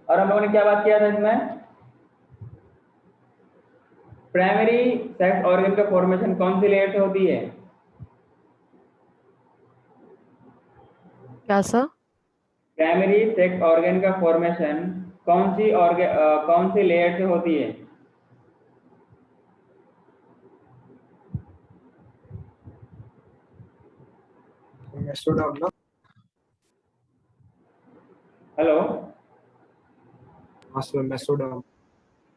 और हम लोगों ने क्या बात किया था इसमें? प्राइमरी सेक्स ऑर्गन का फॉर्मेशन कौन सी लेयर से होती है? क्या सर? प्राइमरी सेक्स ऑर्गन का फॉर्मेशन कौन सी लेयर से होती है? मेसोडर्म ना? हेलो, हाँ sir, mesoderm.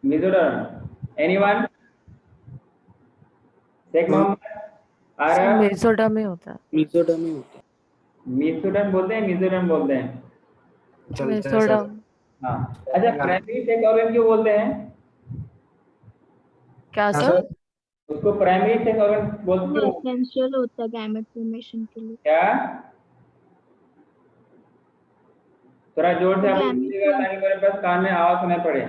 Mesoderm. Anyone? Sheikh Mohammed, sir आरब? मेसोडर्म में होता है। मेसोडर्म में होता है। मेसोडर्म बोलते हैं, मेसोडर्म बोलते हैं? चलते हैं सर। मेसोडर्म। हाँ। अच्छा, प्राइमरी सेक्स ऑर्गन क्यों बोलते हैं? क्या हाँ सर? सर, उसको प्राइमरी सेक्स ऑर्गन बोलते वो क्यों? एसेंशियल होता है गैमेट फॉर्मेशन के लिए। क्या? थोड़ा जोर से आप गैमेट बोलिएगा ताकि मेरे पास कान में आवाज सुनाई पड़े।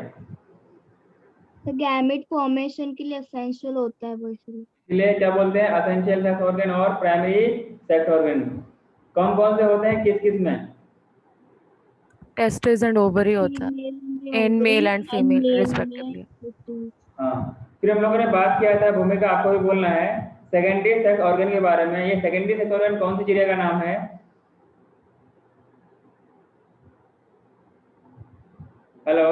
तो गैमेट फॉर्मेशन के लिए एसेंशियल होता है वो, इसलिए। इसलिए क्या बोलते हैं? एसेंशियल सेक्स ऑर्गन और प्राइमरी सेक्स ऑर्गन कौन कौन से होते हैं, किस किस में? टेस्टिस एंड ओवरी होता है in male and female respectively. हाँ, फिर हम लोगों ने बात किया था, भूमिका आपको भी बोलना है, सेकेंडरी सेक्स ऑर्गन के बारे में। ये सेकेंडरी सेक्स ऑर्गन कौन सी चिड़िया का नाम है? हेलो,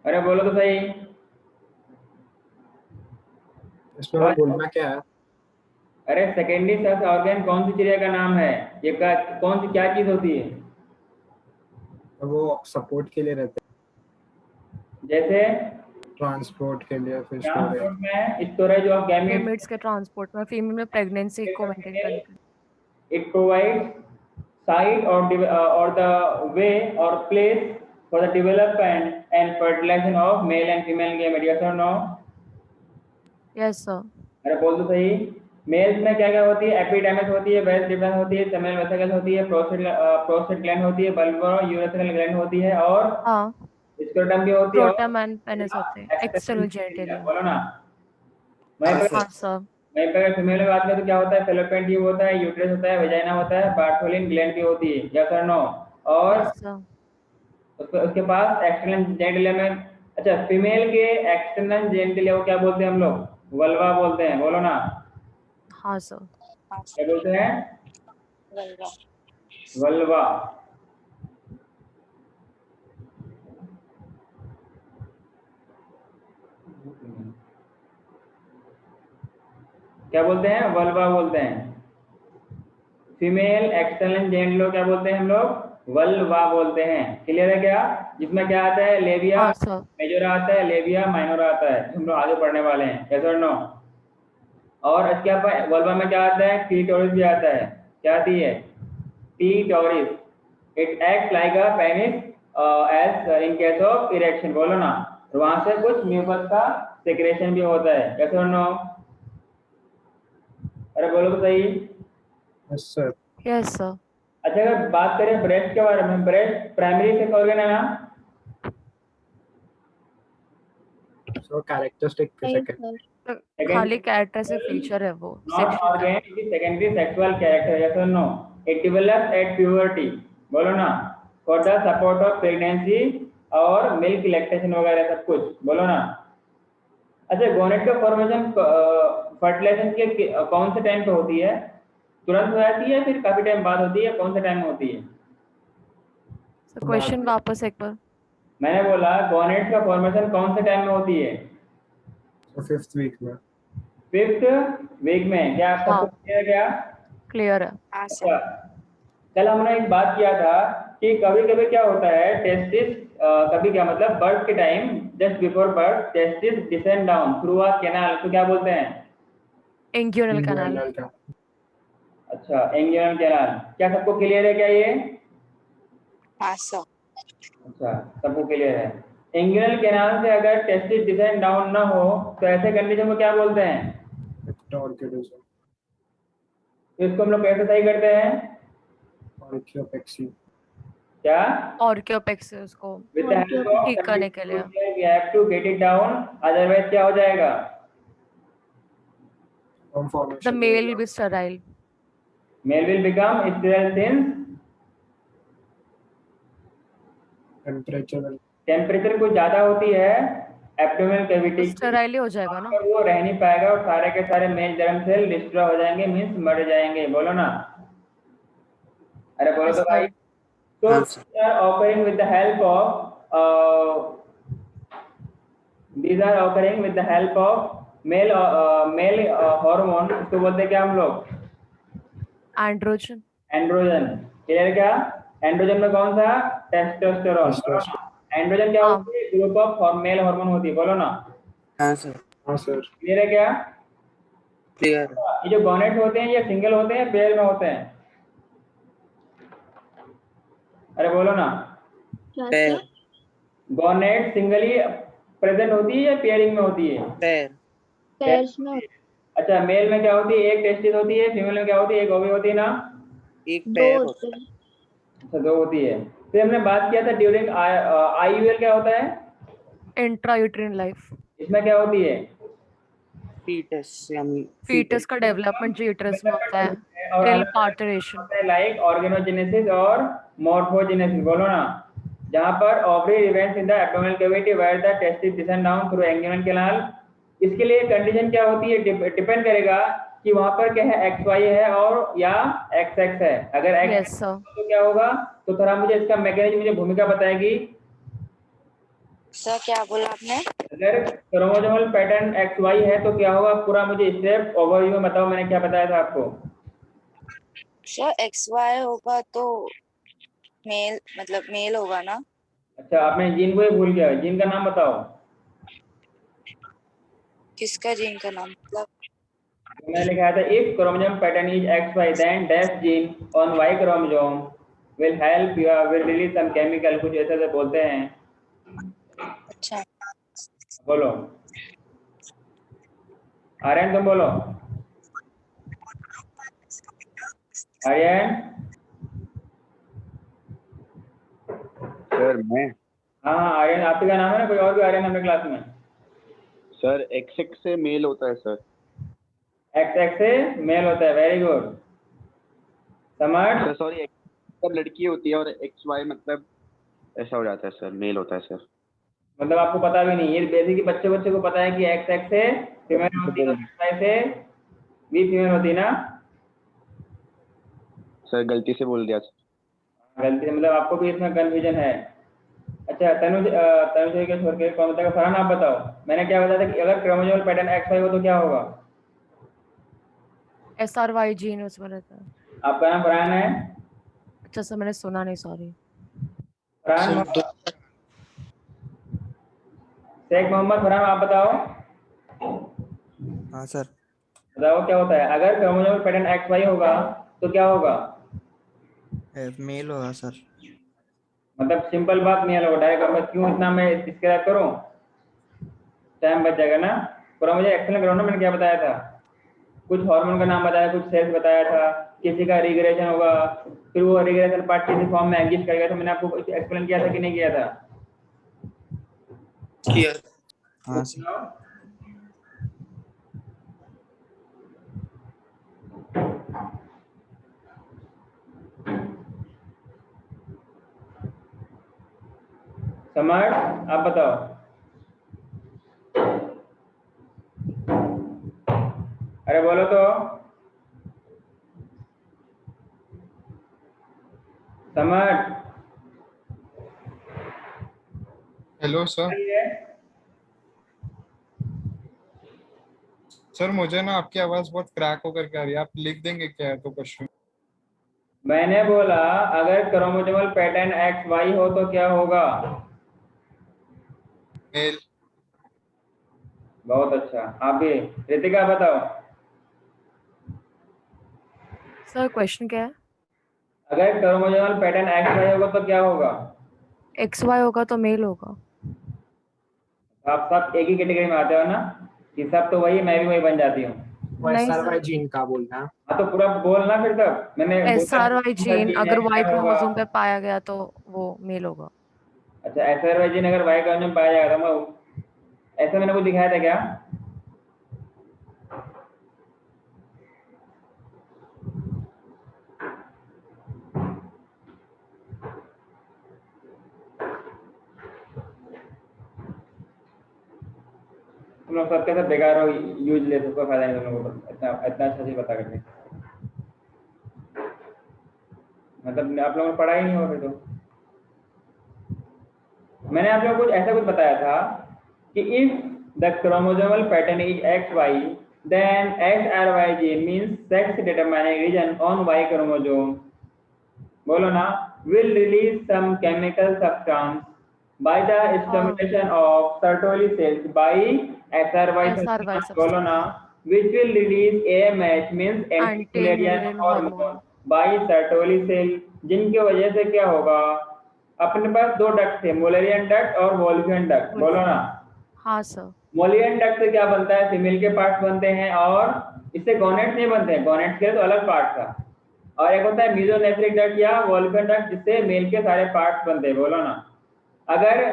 अरे बोलो तो सही। इसमें मैं बोलना क्या है? अरे सेकेंडरी सेक्स ऑर्गन कौन सी चिड़िया का नाम है? ये कौन सी क्या चीज होती है? वो सपोर्ट के लिए रहते जैसे हैं, ट्रांसपोर्ट के लिए, फिर स्टोरेज। ट्रांसपोर्ट में स्टोरेज ऑफ गैमेट्स, गैमेट्स के ट्रांसपोर्ट में, फीमेल में प्रेगनेंसी को मेंटेन करने के लिए। it provides site or the way or place for the development and fertilization of male and female gamete. Yes or no? Yes sir. अरे बोल दो सही। मेल्स में क्या क्या होती है? एपिडर्मिस होती है, वेस डिफरेंस होती है, सेमिनल वेसिकल्स होती है, प्रोस्टेट ग्लैंड होती है, बल्बर यूरेथ्रल ग्लैंड होती है, और हाँ, स्क्रोटम भी होती है, और स्क्रोटम एंड पेनिस होते हैं, एक्सटर्नल जेनिटलिया। बोलो ना। वहीं पर हाँ सर। वहीं पर अगर फीमेल में बात करें तो क्या होता है? फेलोपियन ट्यूब होता है, यूट्रस होता है, वेजाइना होता है, बार्थोलिन ग्लैंड भी होती है। यस और नो? और यस सर। उसके पास एक्सटर्नल जेनिटलिया में, अच्छा, फीमेल के एक्सटर्नल जेनिटलिया को क्या बोलते हैं हम लोग? वल्वा बोलते हैं। बोलो ना, हाँ सर। क्या बोलते हैं? वल्वा। क्या बोलते हैं? वल्वा बोलते हैं। फीमेल एक्सटर्नल जेनिटल क्या बोलते हैं हम लोग? वल्वा बोलते हैं। क्लियर है क्या? जिसमें क्या आता है? लेबिया हाँ सर। मेजोरा आता है, लेबिया माइनोरा आता है, हम लोग आगे पढ़ने वाले हैं। यस और नो? और इसके वल्वा में क्या आता है? क्लीटोरिस भी आता है। क्या आती है? Clitoris. It act like a penis as in case of erection. बोलो ना। और वहां से कुछ म्यूकस का सेक्रेशन भी होता है। यस और नो? अरे बोलो तो सही। Yes sir. Yes sir. अच्छा, अगर बात करें ब्रेस्ट के बारे में, ब्रेस्ट प्राइमरी सेक्स ऑर्गन है ना? So characteristic sir. खाली कैरेक्टरिस्टिक फीचर है वो नॉट सेक्सुअल का। Organ, it is secondary sexual character. Yes और no? It develops at puberty. बोलो ना। For the support of pregnancy और मिल्क लैक्टेशन वगैरह सब कुछ। बोलो ना। अच्छा, गोनेट का फॉर्मेशन फर्टिलाइजेशन के कौन से टाइम पे होती है? तुरंत हो जाती है, फिर काफी टाइम बाद होती है? कौन से टाइम में होती है? सर क्वेश्चन वापस एक बार। मैंने बोला गोनेट का फॉर्मेशन कौन से टाइम में होती है? 5th वीक में। 5th वीक में। क्या आप सबको हाँ क्लियर है क्या? क्लियर है। अच्छा, कल हमने एक बात किया था कि कभी कभी क्या होता है, टेस्टिस, कभी क्या मतलब बर्थ के time, just before birth, testis descend down through a canal, तो क्या बोलते हैं? इंग्यूरल कैनाल। अच्छा, एंगियन कैनाल। क्या सबको क्लियर है क्या ये? अच्छा, सबको क्लियर है। एंगियन कैनाल से अगर टेस्टिस डिसेंड डाउन ना हो तो ऐसे कंडीशन में क्या बोलते हैं? तो इसको हम लोग कैसे सही करते हैं? ऑर्कियोपेक्सी। क्या? ऑर्कियोपेक्सिस को विद द हेल्प ऑफ ठीक करने के लिए। We have to get it down, otherwise क्या हो जाएगा? The male will be sterile. Male will become sterile since temperature temperature कुछ ज्यादा होती है एब्डोमिनल कैविटी की, स्टेराइल हो जाएगा वहाँ ना। पर वो रह नहीं पाएगा और सारे के सारे मेल जर्म सेल डिस्ट्रॉय हो जाएंगे, मीन्स मर जाएंगे। बोलो ना, अरे बोलो तो भाई। ऐसा So हाँ sir. these are occurring with the help of these are occurring with the help of male hormone, इसको बोलते हैं क्या हम लोग? एंड्रोजन। एंड्रोजन। क्लियर क्या? एंड्रोजन में कौन सा? टेस्टोस्टेरोन। एंड्रोजन क्या हाँ। होती है? ग्रुप ऑफ मेल हार्मोन होती है। बोलो ना, हाँ सर। हाँ सर। क्लियर है क्या? क्लियर। ये जो गॉनेट होते हैं ये सिंगल होते हैं पेयर में होते हैं? अरे बोलो ना, क्या पैर। सर? गॉनेट सिंगली प्रेजेंट होती है या पेयरिंग में होती है? पैर। पेयर्स में होते अच्छा, मेल में क्या होती है? एक टेस्टिस होती है, फीमेल में क्या होती है? एक ओवी होती है ना? एक दो पैर होते होता हैं। अच्छा, दो होती है। फिर हमने बात किया था ड्यूरिंग आईयूएल क्या होता है? इंट्रायूट्रिन लाइफ। इसमें क्या होती है? है। फीटस यानी फीटस का डेवलपमेंट जो यूट्रस में होता है और टिल पार्टरेशन। लाइक ऑर्गेनोजेनेसिस और मॉर्फोजेनेसिस। बोलो ना, जहाँ पर ovary events in the abdominal cavity where the testis descend down through inguinal canal. इसके लिए कंडीशन क्या होती है? डिपेंड करेगा कि वहां पर क्या है, एक्स वाई है और या एक्स एक्स है। अगर एक्स यस सर। तो क्या होगा? तो थोड़ा मुझे इसका मैकेनिज्म, मुझे भूमिका बताएगी। सर क्या बोला आपने? अगर क्रोमोसोमल पैटर्न एक्स वाई है तो क्या होगा? पूरा मुझे स्टेप ओवरव्यू में बताओ, मैंने क्या बताया था आपको? सर एक्स वाई होगा तो मेल, मतलब मेल होगा ना? अच्छा, आपने जीन को ही भूल गया। जीन का नाम बताओ। किसका जीन का नाम? मतलब मैंने लिखा था if chromosome pattern is X Y then dash gene on Y chromosome will help you will release some chemical, कुछ ऐसे से बोलते हैं। अच्छा। बोलो, आर्यन तुम बोलो। आर्यन। सर मैं हाँ हाँ आर्यन, आपका क्या नाम है ना? कोई और भी आर्यन हमारे क्लास में? सर एक्स एक्स से मेल होता है सर। एक्स एक्स से मेल होता है, वेरी गुड। समझ? सर सॉरी, एक्स मतलब लड़की होती है और एक्स वाई मतलब ऐसा हो जाता है सर, मेल होता है सर। मतलब आपको पता भी नहीं? ये बेसिक बच्चे बच्चे को पता है कि एक्स एक्स से फीमेल होती है और एक्स वाई से भी फीमेल होती है ना? सर गलती से बोल दिया सर। गलती से, मतलब आपको भी इसमें कंफ्यूजन है। अच्छा, तनुज तनुज के छोड़ के कौन बताएगा? फरहान आप बताओ। मैंने क्या बताया था कि अगर क्रोमोसोमल पैटर्न एक्स वाई हो तो क्या होगा? SRY जीन उसमें रहता है। आपका नाम फरहान है? अच्छा सर मैंने सुना नहीं, सॉरी। फरहान सर दो। शेख मोहम्मद। फरहान आप बताओ। हाँ सर। बताओ क्या होता है अगर क्रोमोसोमल पैटर्न एक्स वाई होगा तो क्या होगा? मेल होगा सर। मतलब सिंपल बात नहीं है, डायरेक्ट। मैं क्यों इतना मैं डिस्क्राइब करूं? टाइम बच जाएगा ना। पूरा मुझे एक्सप्लेन करो ना, मैंने क्या बताया था? कुछ हार्मोन का नाम बताया, कुछ सेल्स बताया था, किसी का रिग्रेशन होगा, फिर वो रिग्रेशन पार्ट किसी फॉर्म में एग्जिस्ट करेगा। तो मैंने आपको एक्सप्लेन किया था कि नहीं किया था? क्लियर। हाँ सर। समझ? आप बताओ। अरे बोलो तो। समझ? Hello sir. सर मुझे ना आपकी आवाज बहुत क्रैक होकर के आ रही है, आप लिख देंगे क्या है तो क्वेश्चन? मैंने बोला अगर क्रोमोसोमल पैटर्न एक्स वाई हो तो क्या होगा? मेल। बहुत अच्छा। आप भी रितिका बताओ। सर क्वेश्चन क्या है? अगर क्रोमोसोमल पैटर्न एक्स वाई होगा तो क्या होगा? XY होगा तो मेल होगा। आप सब एक ही कैटेगरी में आते हो ना? कि सब तो वही, मैं भी वही बन जाती हूँ। वो नहीं SRY सर, जीन का बोलना है। हाँ तो पूरा बोलना फिर तब। मैंने बोला SRY जीन जीन है अगर Y क्या होगा? क्रोमोसोम पे पाया गया तो वो मेल होगा। अच्छा, एसआरवाई जीन अगर वाई क्रोमोसोम में पाया जाएगा तो मैं, ऐसा मैंने कुछ दिखाया था क्या? तुम लोग सबके सब बेकार हो, यूजलेस, कोई फायदा नहीं तुम लोगों को इतना इतना अच्छा चीज बता करके, मतलब आप लोगों ने पढ़ा ही नहीं होगा फिर तो। मैंने आप लोगों को ऐसा कुछ बताया था कि if the chromosomal pattern is XY then XRY gene means sex determining region on Y chromosome, बोलो ना, will release some chemical substance by the stimulation of Sertoli cells by SRY SRY cells, बोलो ना, which will release AMH means anti-Mullerian Anti-Mullerian hormone hormone. by Sertoli cell, जिनकी वजह से क्या होगा, अपने पास दो डक्ट थे, मुलेरियन डक्ट और वोल्फियन डक्ट, बोलो ना। हाँ सर। मोलियन डक्ट से क्या बनता है, फीमेल के पार्ट्स बनते हैं और इससे गोनेट्स नहीं बनते हैं, गोनेट्स के तो अलग पार्ट था, और एक होता है मीजोनेफ्रिक डक्ट या वोल्फियन डक्ट जिससे मेल के सारे पार्ट्स बनते हैं, बोलो ना। अगर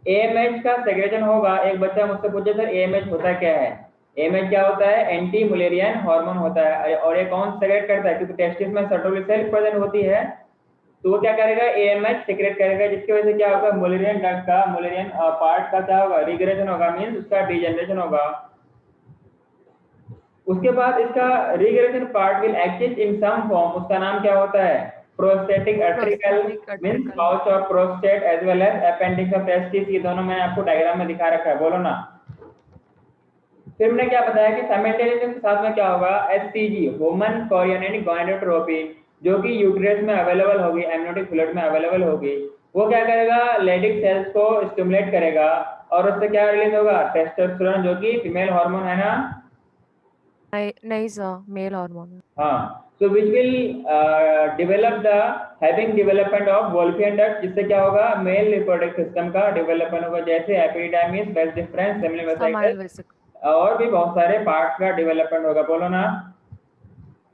AMH का सेक्रेशन होगा, एक बच्चा मुझसे पूछे सर AMH होता क्या है, AMH क्या होता है, एंटी मुलेरियन हार्मोन होता है, और ये कौन सेक्रेट करता है, क्योंकि टेस्टिस में सर्टोली सेल प्रेजेंट होती है, तो वो क्या करेगा, AMH सेक्रेट करेगा, जिसकी वजह से क्या होगा, मुलेरियन डक्ट का, मुलेरियन पार्ट का क्या होगा, रिग्रेशन होगा, मींस उसका डिजेनरेशन होगा। उसके बाद इसका regression part will exist in some form, उसका नाम क्या होता है, prostatic article means pouch of prostate as well as appendix of testis, ये दोनों मैंने आपको डायग्राम में दिखा रखा है, बोलो ना। फिर हमने क्या बताया कि साइमल्टेनियसली के साथ में क्या होगा, HCG ह्यूमन कोरियोनिक गोनाडोट्रोपिन, जो कि यूट्रस में अवेलेबल होगी, एमनियोटिक फ्लूइड में अवेलेबल होगी, वो क्या करेगा, लेडिक सेल्स को स्टिमुलेट करेगा और उससे क्या रिलीज होगा, टेस्टोस्टेरोन, जो कि फीमेल हार्मोन है ना। नहीं सर, मेल हार्मोन। हाँ, so which will develop the having development of Wolffian duct, जिससे क्या होगा, मेल रिप्रोडक्टिव सिस्टम का डेवलपमेंट होगा, जैसे एपिडिडाइमिस, वेस डिफरेंस, सेमिनल वेसिकल्स और भी बहुत सारे पार्ट्स का डेवलपमेंट होगा, बोलो ना।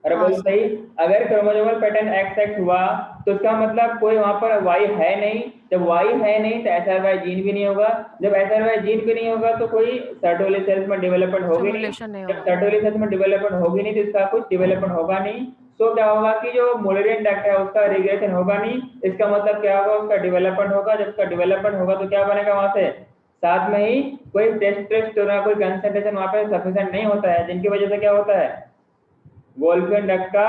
अरे बोलो सही। अगर क्रोमोसोमल पैटर्न XX हुआ तो इसका मतलब कोई वहां पर Y है नहीं, जब Y है नहीं तो SRY जीन भी नहीं होगा, जब SRY जीन भी नहीं होगा तो कोई सर्टोली सेल्स में डेवलपमेंट होगी नहीं, जब सर्टोली सेल्स में डेवलपमेंट होगी नहीं तो इसका कुछ डेवलपमेंट होगा नहीं, तो क्या होगा कि जो मुलेरियन डक्ट है उसका रिग्रेशन होगा नहीं, इसका मतलब क्या होगा, उसका डेवलपमेंट होगा, जब उसका डेवलपमेंट होगा तो क्या बनेगा, वहां से साथ में ही कोई टेस्टोस्टेरोन कोई कंसंट्रेशन वहां पे सफिशिएंट नहीं होता है, जिनकी वजह से क्या होता है, वोल्फियन डक्ट का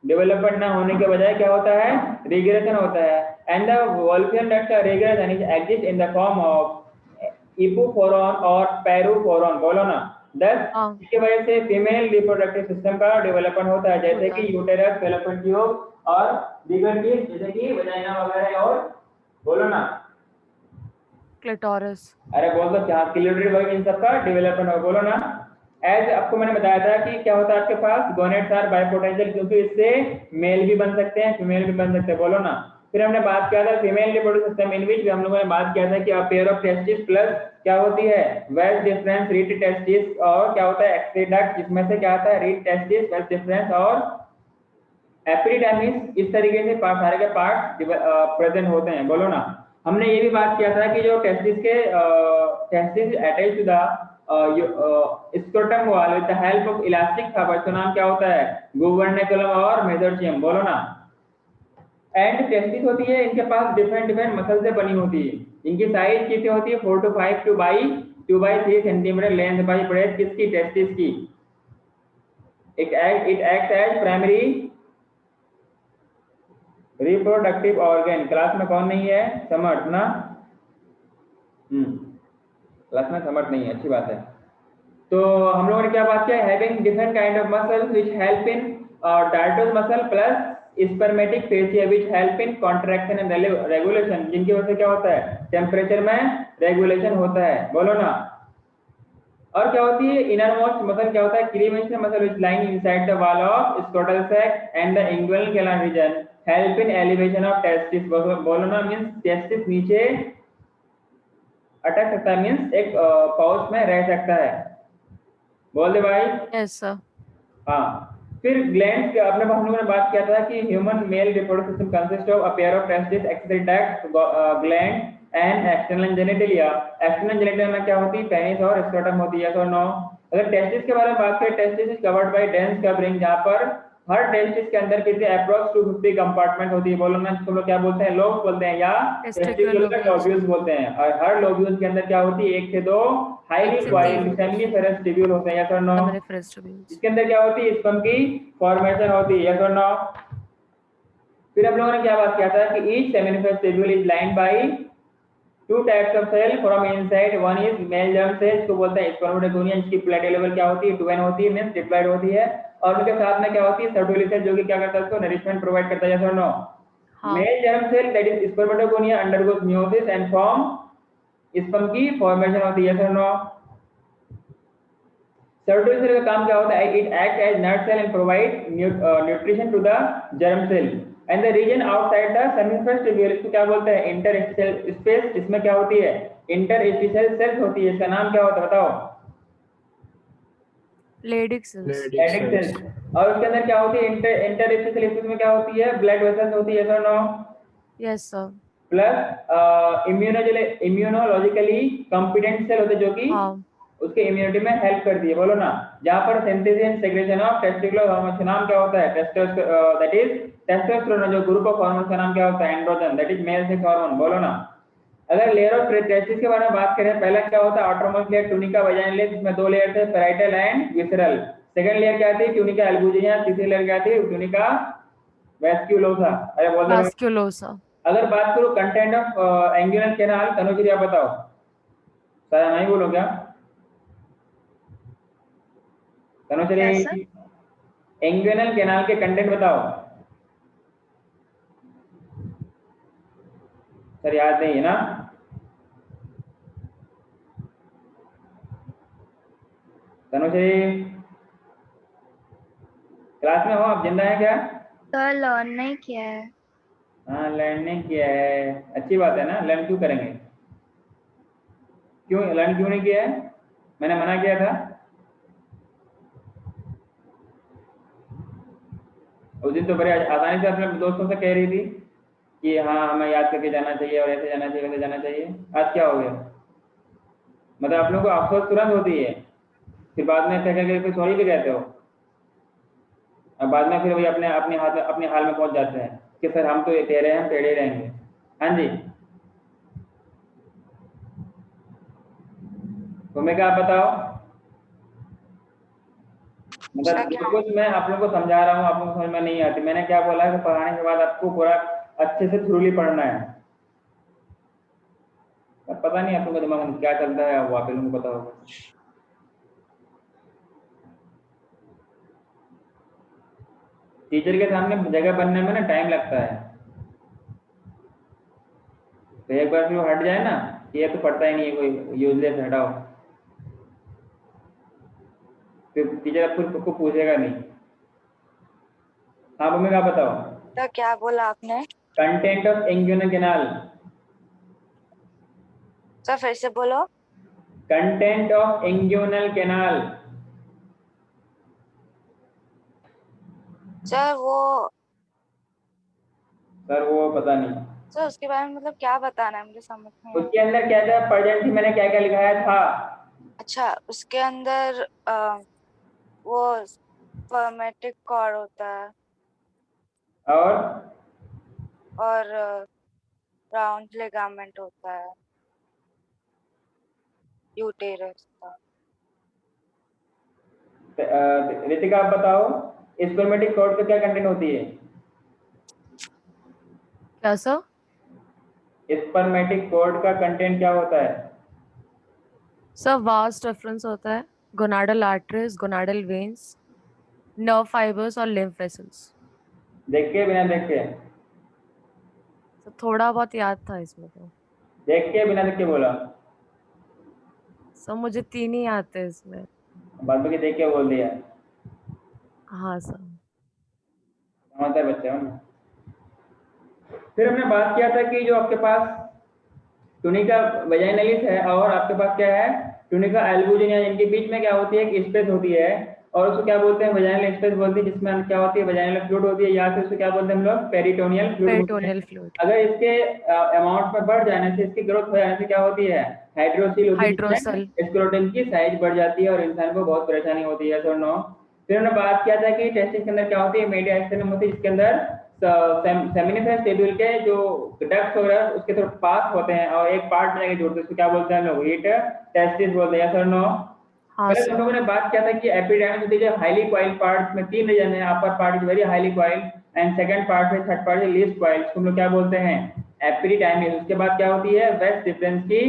डेवलपमेंट ना होने के बजाय क्या होता है, रिग्रेशन होता है, एंड द वोल्फियन डक्ट का regression is exist in the form of epoophoron और पेरोफोरॉन, बोलो ना। दस इसकी वजह से फीमेल रिप्रोडक्टिव सिस्टम का डेवलपमेंट होता है, जैसे कि यूटेरस, फैलोपियन ट्यूब और दीगर चीज जैसे कि वजाइना वगैरह, और बोलो ना क्लिटोरिस। अरे बोल दो, जहाँ क्लिटोरिस वगैरह इन सब का डेवलपमेंट हो, बोलो ना। एज आपको मैंने बताया था कि क्या होता है आपके पास, गोनेट्स आर बाइपोटेंशियल, क्योंकि इससे मेल भी बन सकते हैं, फीमेल भी बन सकते हैं, बोलो ना। फिर हमने बात किया था फीमेल रिप्रोडक्टिव सिस्टम इन विच हम लोगों ने बात किया था कि पेयर ऑफ टेस्टिस प्लस क्या होती है, वेस डिफरेंस रीड टेस्टिस, और क्या होता है एक्सट्रेडक्ट, जिसमें से क्या आता है, रीड टेस्टिस, वेस डिफरेंस और एपिडिडाइमिस, इस तरीके से सारे के पार्ट प्रेजेंट होते हैं, बोलो ना। हमने ये भी बात किया था कि जो टेस्टिस के testis attach to the scrotum wall with the help of elastic fibre, तो नाम क्या होता है, गुबर्नेकुलम और मेसोचियम, बोलो ना। एंड टेस्टिस होती है, इनके पास डिफरेंट मसल से बनी होती है, इनकी साइज कितनी होती है, 4 to 5 2 by 3 centimetre length by breadth, किसकी, टेस्टिस की। It acts as primary reproductive organ. Class में कौन नहीं है, समर्थ ना, क्लास में समर्थ नहीं है, अच्छी बात है। तो हम लोगों ने क्या बात किया, having different kind of muscles which help in dartos muscle plus spermatic fascia which help in contraction and regulation, जिनकी वजह से क्या होता है, टेम्परेचर में रेगुलेशन होता है, बोलो ना। और क्या होती है, इनर मोस्ट मसल क्या होता है, cremaster muscle which line inside the wall of scrotal sac and the inguinal canal region help in elevation of testis, बोलो ना। मींस टेस्टिस नीचे अटक सकता है, मींस एक पाउच में रह सकता है, बोल दे भाई। Yes sir. हाँ, फिर ग्लैंड्स के अपने हम लोगों ने बात किया था कि human male reproductive system consist of a pair of testis, excretory duct, gland and external genitalia. External genitalia में क्या होती है, पेनिस और स्क्रोटम होती है, तो नो। अगर टेस्टिस के बारे में बात करें, testis is covered bye dense covering, जहां पर हर टेस्टिस के अंदर कितने अप्रोक्स 250 कंपार्टमेंट होती है, बोलो ना, इसको लोग क्या बोलते हैं, लोब बोलते हैं या Testicular टेस्टिकुलर lobules. लोब्यूल्स बोलते हैं। और हर लोब्यूल्स के अंदर क्या होती है, 1 से 2 हाईली एक से क्वाइल्ड तीन। सेमिनिफेरस ट्यूब्यूल होते हैं, यस और नो। Seminiferous tubules. इसके अंदर क्या होती है, स्पर्म की फॉर्मेशन होती है, यस और नो। फिर हम लोगों ने क्या बात किया था कि each seminiferous tubule is lined by 2 types of cell from inside, one is male germ cell, इसको बोलते हैं स्पर्मेटोगोनिया, इसकी प्लेट लेवल क्या होती है, 2n होती है, मींस डिप्लॉयड होती है। और उनके साथ में क्या होती है, सर्टुली सेल, जो कि क्या करता है, उसको नरिशमेंट प्रोवाइड करता है, यस और नो। हाँ। Male germ cell that is spermatogonia undergoes meiosis and form sperm की फॉर्मेशन होती है, यस और नो। सर्टुली सेल का काम क्या होता है, it act as nerve cell and provide nutrition to the germ cell and the region outside the seminiferous tubule, इसको क्या बोलते हैं, इंटरस्टिशियल स्पेस, इसमें क्या होती है, इंटरस्टिशियल सेल्स होती है, इसका नाम क्या होता है बताओ, Leydig cells. लैडिक सेल्स। और उसके अंदर क्या होती है, इंटरस्टिशियल स्पेस में क्या होती है, ब्लड वेसल्स होती है, यस और no. Yes, sir. Plus immunologically competent cell होते हैं, जो कि हाँ। उसके इम्यूनिटी में हेल्प करती है, बोलो ना। जहाँ पर synthesis and secretion of testicular hormone का नाम क्या होता है, दैट इज टेस्टोस्टेरोन, जो ग्रुप ऑफ हार्मोन का नाम क्या होता है, androgen, that is male sex hormone, बोलो ना। अगर लेयर ऑफ टेस्टिस के बारे में बात करें, पहला क्या होता है, ऑटोमोस लेयर, टूनिका वजाइनल, जिसमें 2 लेयर थे, parietal and visceral. Second layer क्या थी, टूनिका एल्बुजिनिया। तीसरी लेयर क्या थी, टूनिका वैस्क्यूलोसा। अरे बोल दो। Vasculosa. अगर बात करूं content of angular canal, Tanushree आप बताओ, सारा नहीं बोलो क्या, तनुश्री, एंग्युलर कैनाल के कंटेंट बताओ। सर याद नहीं है ना, तनुश्री क्लास में हो आप, जिंदा है क्या? सर लर्न नहीं किया है। हाँ लर्न नहीं किया है, अच्छी बात है ना, लर्न क्यों करेंगे, क्यों लर्न क्यों नहीं किया है, मैंने मना किया था उस दिन, तो बड़े आसानी से अपने दोस्तों से कह रही थी कि हाँ हमें याद करके जाना चाहिए और ऐसे जाना चाहिए, वैसे जाना चाहिए। आज क्या हो गया, मतलब आप लोगों को अफसोस तुरंत होती है, फिर बाद में कह करके फिर सॉरी भी कहते हो, अब बाद में फिर वही अपने हाल में पहुंच जाते हैं कि सर हम तो ये टेढ़े हैं, हम टेढ़े रहेंगे। हाँ जी, तुम्हें क्या बताओ, मतलब जो कुछ मैं आप लोगों को समझा रहा हूँ आप लोगों को समझ में नहीं आती, मैंने क्या बोला है कि पढ़ाने के बाद आपको पूरा अच्छे से थ्रूली पढ़ना है। अब पता नहीं आप लोगों के दिमाग में क्या चलता है, वो आप लोगों को पता होगा। टीचर के सामने जगह बनने में ना टाइम लगता है, तो एक बार फिर वो हट जाए ना, ये तो पढ़ता ही नहीं है, कोई यूजलेस, हटाओ, फिर टीचर आपको पूछेगा नहीं। हाँ मम्मी, क्या बताओ, तो क्या बोला आपने? Content of inguinal canal, sir फिर से बोलो। Content of inguinal canal. Sir वो पता नहीं सर उसके बारे में मतलब क्या बताना है, मुझे समझ नहीं आया। उसके अंदर क्या क्या प्रेजेंट थी, मैंने क्या क्या लिखाया था। अच्छा, उसके अंदर वो स्पर्मेटिक कॉर्ड होता है और राउंड लिगामेंट होता है, यूटेरस का। रितिका आप बताओ, स्पर्मेटिक कॉर्ड का क्या कंटेंट होती है, क्या सर? स्पर्मेटिक कॉर्ड का कंटेंट क्या होता है। सर वास्ट रेफरेंस होता है, gonadal arteries, gonadal veins, nerve fibres और लिम्फ वेसल्स। देख के बिना देख के, तो थोड़ा बहुत याद था इसमें तो। देख के बिना देख के बोला, सर मुझे 3 ही आते हैं इसमें। बाद में देख के बोल दिया, हाँ सर। समझता है बच्चा ना। फिर हमने बात किया था कि जो आपके पास टूनिका वजाइनलिस है और आपके पास क्या है, टूनिका एल्बुजिनिया, इनके बीच में क्या होती है, एक स्पेस होती है और उसको क्या बोलते हैं, वजाइनल स्पेस बोलते हैं, जिसमें क्या होती है, वजाइनल फ्लूइड होती है, या फिर उसको क्या बोलते हैं हम लोग, पेरिटोनियल फ्लूइड। Peritoneal fluid. अगर इसके अमाउंट में बढ़ जाने से, इसकी ग्रोथ हो जाने से क्या होती है, हाइड्रोसिल होती है, हाइड्रोसल। स्क्रोटम की साइज बढ़ जाती है और इंसान को बहुत परेशानी होती है, सर नो। फिर हमने बात किया था कि टेस्टिस के अंदर क्या होती है, मीडिया एक्सटर्नम होती है, जिसके अंदर सेमिनिफरस टेब्यूल के जो डक्ट्स वगैरह उसके थ्रू पास होते हैं और एक पार्ट में जाके जुड़ते हैं, उसको क्या बोलते हैं हम लोग, इट टेस्टिस बोलते हैं, यस और नो। हाँ पहले हम सर। लोगों ने बात किया था कि एपिडर्मिस होती है हाईली कॉइल्ड पार्ट में 3 रीजन है, upper part is very highly coiled and second part में third part is least coiled, इसको हम लोग क्या बोलते हैं, एपिडर्मिस। उसके बाद क्या होती है, वेस्ट डिफरेंस की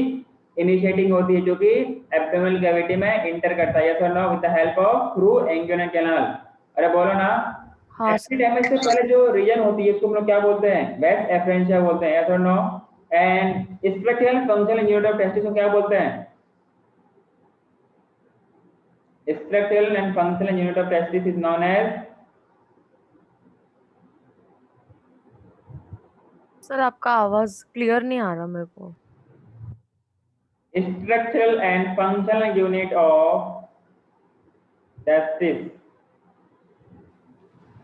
इनिशिएटिंग होती है जो कि एब्डोमिनल कैविटी में इंटर करता है, यस और no, with the help of through inguinal canal. अरे बोलो ना। हाँ सर। एपिडर्मिस से पहले जो रीजन होती है उसको हम लोग क्या बोलते हैं, वेस्ट एफरेंशिया बोलते हैं, यस और no. And structural functional unit of testis को क्या बोलते हैं, structural and functional unit of testis is known as, sir आपका आवाज क्लियर नहीं आ रहा मेरे को। structural and functional unit of testis।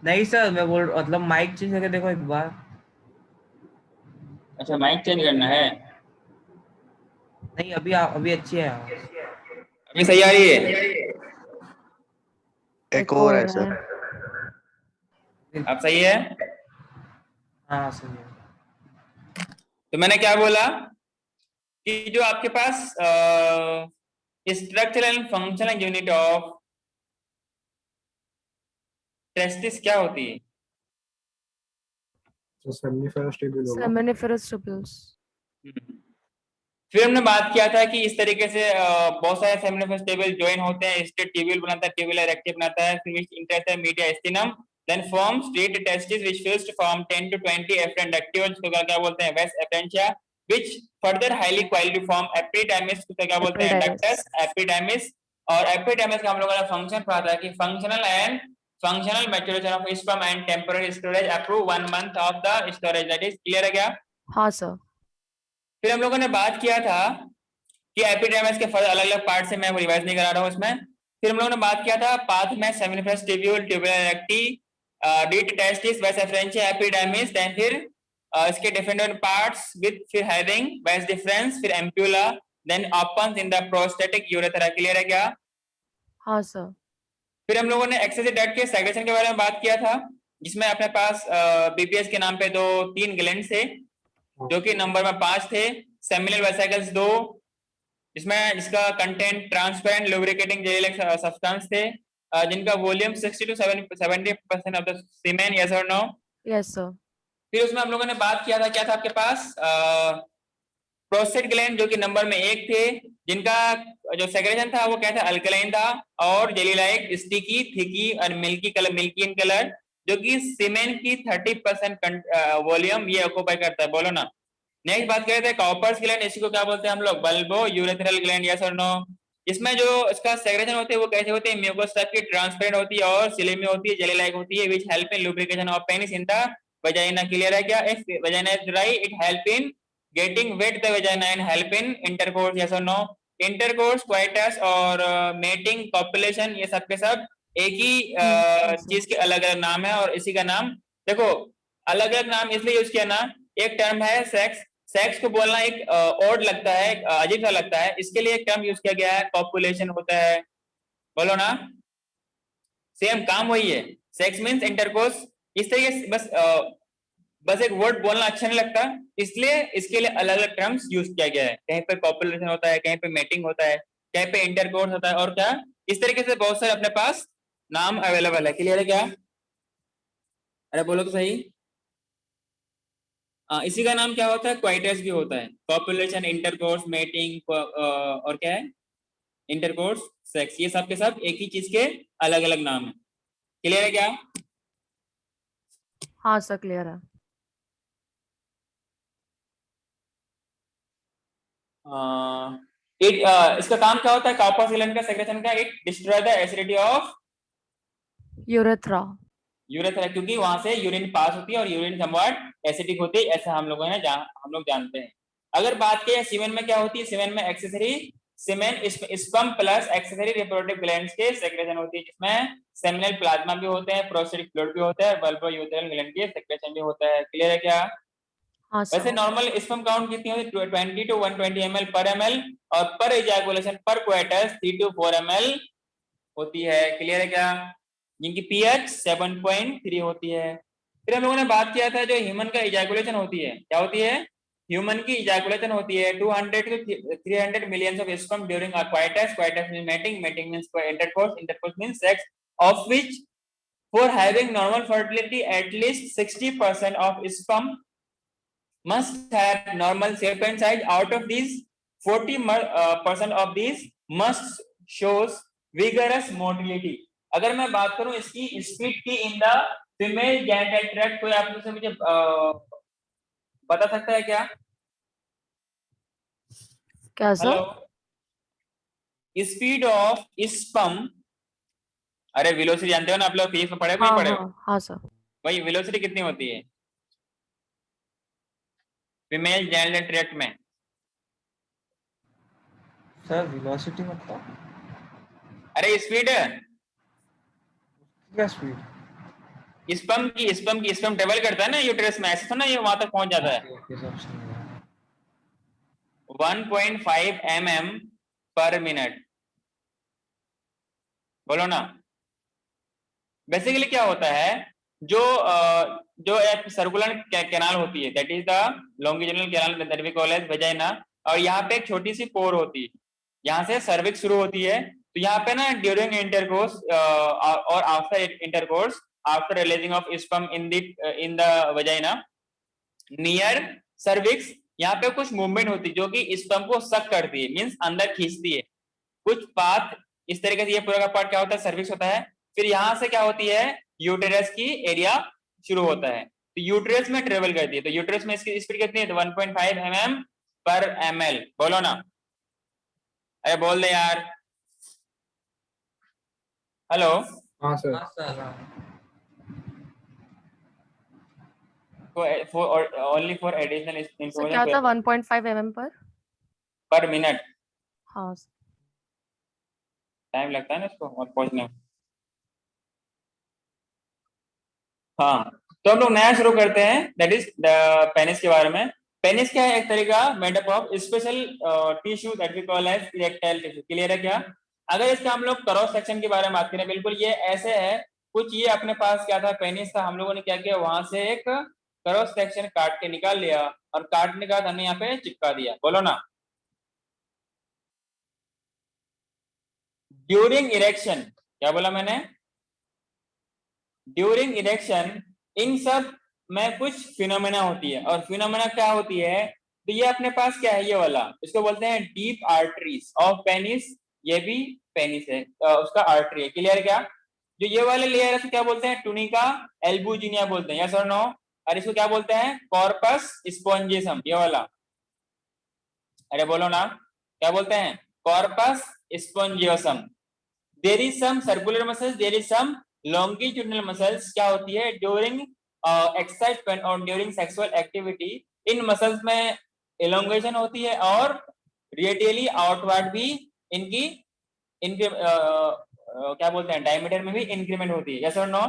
नहीं सर, मैं बोल मतलब माइक चेंज करके देखो एक बार। अच्छा माइक चेंज करना है, नहीं अभी अच्छी है आवाज। अभी सही आ रही है, एक और है सर। अब सही है। हाँ सही है। तो मैंने क्या बोला कि जो आपके पास structural and functional unit of testis क्या होती है, तो सेमिनिफरस टेब्यूल होगा। Seminiferous tubules. फिर हमने बात किया था कि इस तरीके से बहुत सारे सेमिनिफरस टेबल ज्वाइन होते हैं, स्ट्रेट ट्यूब्यूल बनाता है, ट्यूबुलर रेक्टम बनाता है, फिर which enters the media स्टिनम, then forms straight testis which first form 10 to 20 efferent ductules, तो क्या बोलते हैं, vas efferentia, which further highly coiled form epidermis, तो क्या बोलते हैं, ductus epidermis। और epidermis का हम लोगों ने फंक्शन पढ़ा था कि functional maturation of sperm and temporary storage up to 1 month of the storage, that is clear है क्या? हाँ सर। फिर हम लोगों ने बात किया था कि एपिडर्मिस के अलग अलग पार्ट से मैं रिवाइज नहीं करा रहा हूँ इसमें। फिर हम लोगों ने बात किया था पाथ में seminiferous tubule, tubular recti, rete testis, vas efferentia, epidermis, then फिर इसके डिफरेंट पार्ट्स विद फिर हैविंग वेस डिफरेंस, फिर ampulla, then opens in the prostatic urethra. Clear है क्या? हाँ सर। फिर हम लोगों ने एक्सेसिव डक्ट के सेग्रेशन के बारे में बात किया था, जिसमें अपने पास बीपीएस के नाम पे 3 ग्लैंड थे जो कि नंबर में 5 थे, सेमिनल वेसिकल्स 2 जिसमें जिसका content transparent lubricating jelly like substance थे, जिनका volume 60 to 70% of the semen, yes और नो? Yes sir. फिर उसमें हम लोगों ने बात किया था, क्या था आपके पास, प्रोस्टेट ग्लैंड जो कि नंबर में 1 थे, जिनका जो सेग्रेशन था वो क्या था, अल्कलाइन था और जेली लाइक स्टिकी, थिकी और milky colour, milky in colour, जो कि सीमेन की 30% वॉल्यूम ये ऑक्यूपाई करता है। बोलो ना। नेक्स्ट बात करें थे कॉपर्स ग्लैंड, इसी को क्या बोलते हैं हम लोग, बल्बो यूरेथ्रल ग्लैंड, यस और नो? इसमें जो इसका सेग्रेशन होते हैं वो कैसे होते हैं, म्यूकोस टाइप की, ट्रांसपेरेंट होती है और सिलेमी होती है, जेली लाइक होती है, which help in lubrication of penis in the vagina. Clear है क्या? If vagina is dry it help in getting wait the vagina and help in intercourse, yes और नो? इंटरकोर्स, क्वाइटस और mating, copulation, ये सब के सब एक ही चीज के अलग अलग नाम है। और इसी का नाम देखो अलग अलग नाम इसलिए यूज किया ना, एक टर्म है सेक्स, सेक्स को बोलना एक ऑड लगता है, अजीब सा लगता है, इसके लिए एक टर्म यूज किया गया है, पॉपुलेशन होता है। बोलो ना, सेम काम वही है, सेक्स मींस इंटरकोर्स। इस तरीके से बस एक वर्ड बोलना अच्छा नहीं लगता, इसलिए इसके लिए अलग अलग टर्म्स यूज किया गया है। कहीं पे पॉपुलेशन होता है, कहीं पे मेटिंग होता है, कहीं पे इंटरकोर्स होता है, और क्या इस तरीके से बहुत सारे अपने पास नाम अवेलेबल है। क्लियर है क्या? अरे बोलो तो सही। इसी का नाम क्या होता है, क्वाइटस भी होता है, पॉपुलेशन, इंटरकोर्स, मेटिंग और क्या है, इंटरकोर्स, सेक्स, ये सब के सब एक ही चीज के अलग अलग नाम है। क्लियर है क्या? हाँ सर क्लियर है। इसका काम क्या होता है, कॉपर्स ग्लैंड का सेक्रेशन का, it destroy the acidity of urethra. Urethra, क्योंकि वहां से यूरिन पास होती है और यूरिन समवट एसिडिक होती है, ऐसा हम लोग जानते हैं। अगर बात करें सीमेन में क्या होती है, सीमेन में accessory semen sperm plus accessory reproductive glands के सेक्रेशन होती है, जिसमें सेमिनल प्लाज्मा भी होते हैं, प्रोस्टेटिक फ्लूइड भी होता है, बल्बो यूरेथ्रल ग्लैंड के सेक्रेशन भी होता है। क्लियर है क्या? हाँ वैसे सर। नॉर्मल स्पर्म काउंट कितनी होती है, 20 to 120 ml पर ml, और पर इजैकुलेशन पर क्वाइटस 3 to 4 ml होती है। क्लियर है क्या? जिनकी pH 7.3 होती है। फिर हम लोगों ने बात किया था जो ह्यूमन का इजैकुलेशन होती है, क्या होती है? ह्यूमन की इजैकुलेशन होती है 200 to 300 millions of sperm during a coitus. Coitus means mating, mating means intercourse, intercourse means sex, of which for having normal fertility at least 60% of sperm must have normal shape and size. Out of these 40% of these must shows vigorous motility. अगर मैं बात करूं इसकी speed की in the female genital tract, कोई आप लोग से मुझे बता सकता है क्या? क्या hello, sir? Speed of sperm, अरे वेलोसिटी जानते हो ना आप लोग, फिजिक्स में पढ़े हो? हाँ पढ़े हो? हाँ हाँ सर। वही वेलोसिटी कितनी होती है फीमेल जेनिटल ट्रैक्ट में? सर वेलोसिटी मतलब अरे स्पीड, क्या स्पीड? स्पर्म ट्रेवल करता है ना यूटेरस में, ऐसे तो ना ये वहां तक पहुंच जाता है। ओके सब समझ गया। 1.5 mm पर मिनट, बोलो ना। बेसिकली क्या होता है, जो एक सर्कुलर कैनाल होती है, that is the longitudinal canal that we call as vagina, और यहाँ पे एक छोटी सी पोर होती है, यहाँ से सर्विक्स शुरू होती है। तो यहाँ पे ना ड्यूरिंग इंटरकोर्स और after intercourse, after releasing of sperm in the vagina near cervix, यहाँ पे कुछ मूवमेंट होती है जो कि स्पर्म को सक करती है, मींस अंदर खींचती है। कुछ पाथ इस तरीके से, ये पूरा का पार्ट क्या होता है, सर्विक्स होता है। फिर यहाँ से क्या होती है, यूटेरस की एरिया शुरू होता है, तो यूटेरस में ट्रेवल करती है। तो यूटेरस में इसकी स्पीड कितनी है, तो 1.5 mm पर ml, बोलो ना, अरे बोल दे यार, हेलो। हाँ सर। हाँ सर हाँ। ओनली फॉर एडिशनल सर क्या था 1.5 mm पर मिनट, हाँ टाइम लगता है ना इसको और पहुंचने में। हाँ, तो हम लोग नया शुरू करते हैं, दैट इज पेनिस के बारे में। पेनिस क्या है, एक तरीका made up of special tissue that we call as erectile tissue. Clear है क्या? अगर इसका हम लोग क्रॉस सेक्शन के बारे में बात करें, बिल्कुल ये ऐसे है कुछ, ये अपने पास क्या था, पेनिस था, हम लोगों ने क्या किया, वहां से एक क्रॉस सेक्शन काट के निकाल लिया, और काटने के बाद हमने यहाँ पे चिपका दिया, बोलो ना। ड्यूरिंग इरेक्शन, क्या बोला मैंने, ड्यूरिंग इरेक्शन इन सब में कुछ फिनोमेना होती है, और फिनोमेना क्या होती है, तो ये अपने पास क्या है, ये वाला, इसको बोलते हैं डीप आर्टरीज ऑफ पेनिस। ये भी पेनिस है, उसका आर्टरी है। क्लियर क्या? जो ये वाले लेयर है उसको क्या बोलते हैं, टुनिका एल्बुजिनिया बोलते हैं, यस और नो? और इसको क्या बोलते हैं, कॉर्पस स्पोंजिसम, ये वाला, अरे बोलो ना, क्या बोलते हैं, corpus spongiosum. There is some circular muscles, there is some longitudinal muscles, क्या होती है, ड्यूरिंग एक्सरसाइज और ड्यूरिंग सेक्सुअल एक्टिविटी, इन मसल्स में एलोंगेशन होती है, और रेडियली आउटवर्ड भी इनकी क्या बोलते हैं, डायमीटर में भी इंक्रीमेंट होती है, यस और नो?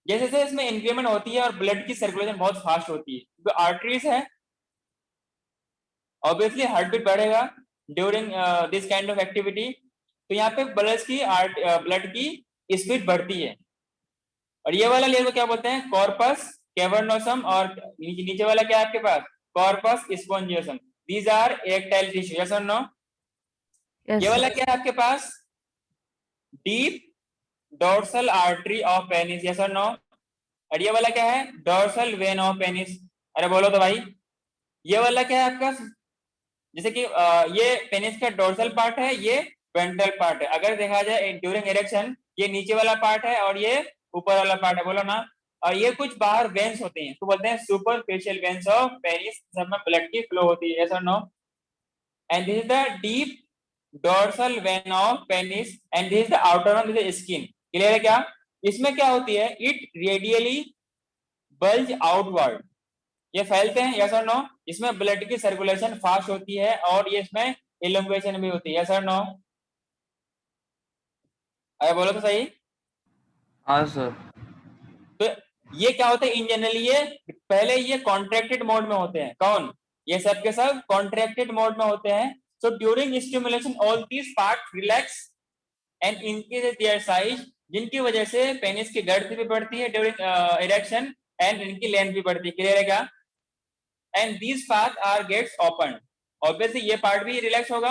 जैसे जैसे इसमें इंक्रीमेंट होती है और ब्लड की सर्कुलेशन बहुत फास्ट होती है, क्योंकि आर्टरीज है, ऑब्वियसली हार्ट बीट बढ़ेगा during this kind of activity, तो यहाँ पे ब्लड की स्पीड बढ़ती है। और ये वाला लेयर को क्या बोलते हैं, कॉर्पस कैवर्नोसम, और नीचे वाला क्या है आपके पास, corpus spongiosum. These are erectile tissue, yes और नो? ये वाला क्या है आपके पास, deep dorsal artery of penis, yes और नो? और ये वाला क्या है, डोर्सल वेन ऑफ पेनिस, अरे बोलो तो भाई। ये वाला क्या है आपका, जैसे कि ये पेनिस का डोर्सल पार्ट है, ये वेंट्रल पार्ट है। अगर देखा जाए ड्यूरिंग इरेक्शन, ये नीचे वाला पार्ट है और ये ऊपर वाला पार्ट है, बोलो ना। और ये कुछ बाहर वेन्स होते हैं, तो बोलते हैं सुपरफिशियल वेन्स ऑफ पेनिस, सब में ब्लड की फ्लो होती है, यस और no? And this is the deep dorsal vein of penis, and this is the outer one, this is skin. Clear है क्या? इसमें क्या होती है, इट रेडियली बल्ज आउटवर्ड, ये फैलते हैं, यस और नो? इसमें ब्लड की सर्कुलेशन फास्ट होती है, और ये इसमें इलोंगेशन भी होती है, यस और नो? अरे बोलो तो सही। हाँ सर। तो ये क्या होता है, इन जनरली ये पहले ये कॉन्ट्रैक्टेड मोड में होते हैं, कौन, ये सब के सब कॉन्ट्रैक्टेड मोड में होते हैं। So during stimulation all these part relax and increase their size, जिनकी वजह से पेनिस की गर्थ भी बढ़ती है ड्यूरिंग इरेक्शन एंड इनकी लेंथ भी बढ़ती है। क्लियर है क्या? And these part are gets open, obviously ये पार्ट भी रिलैक्स होगा।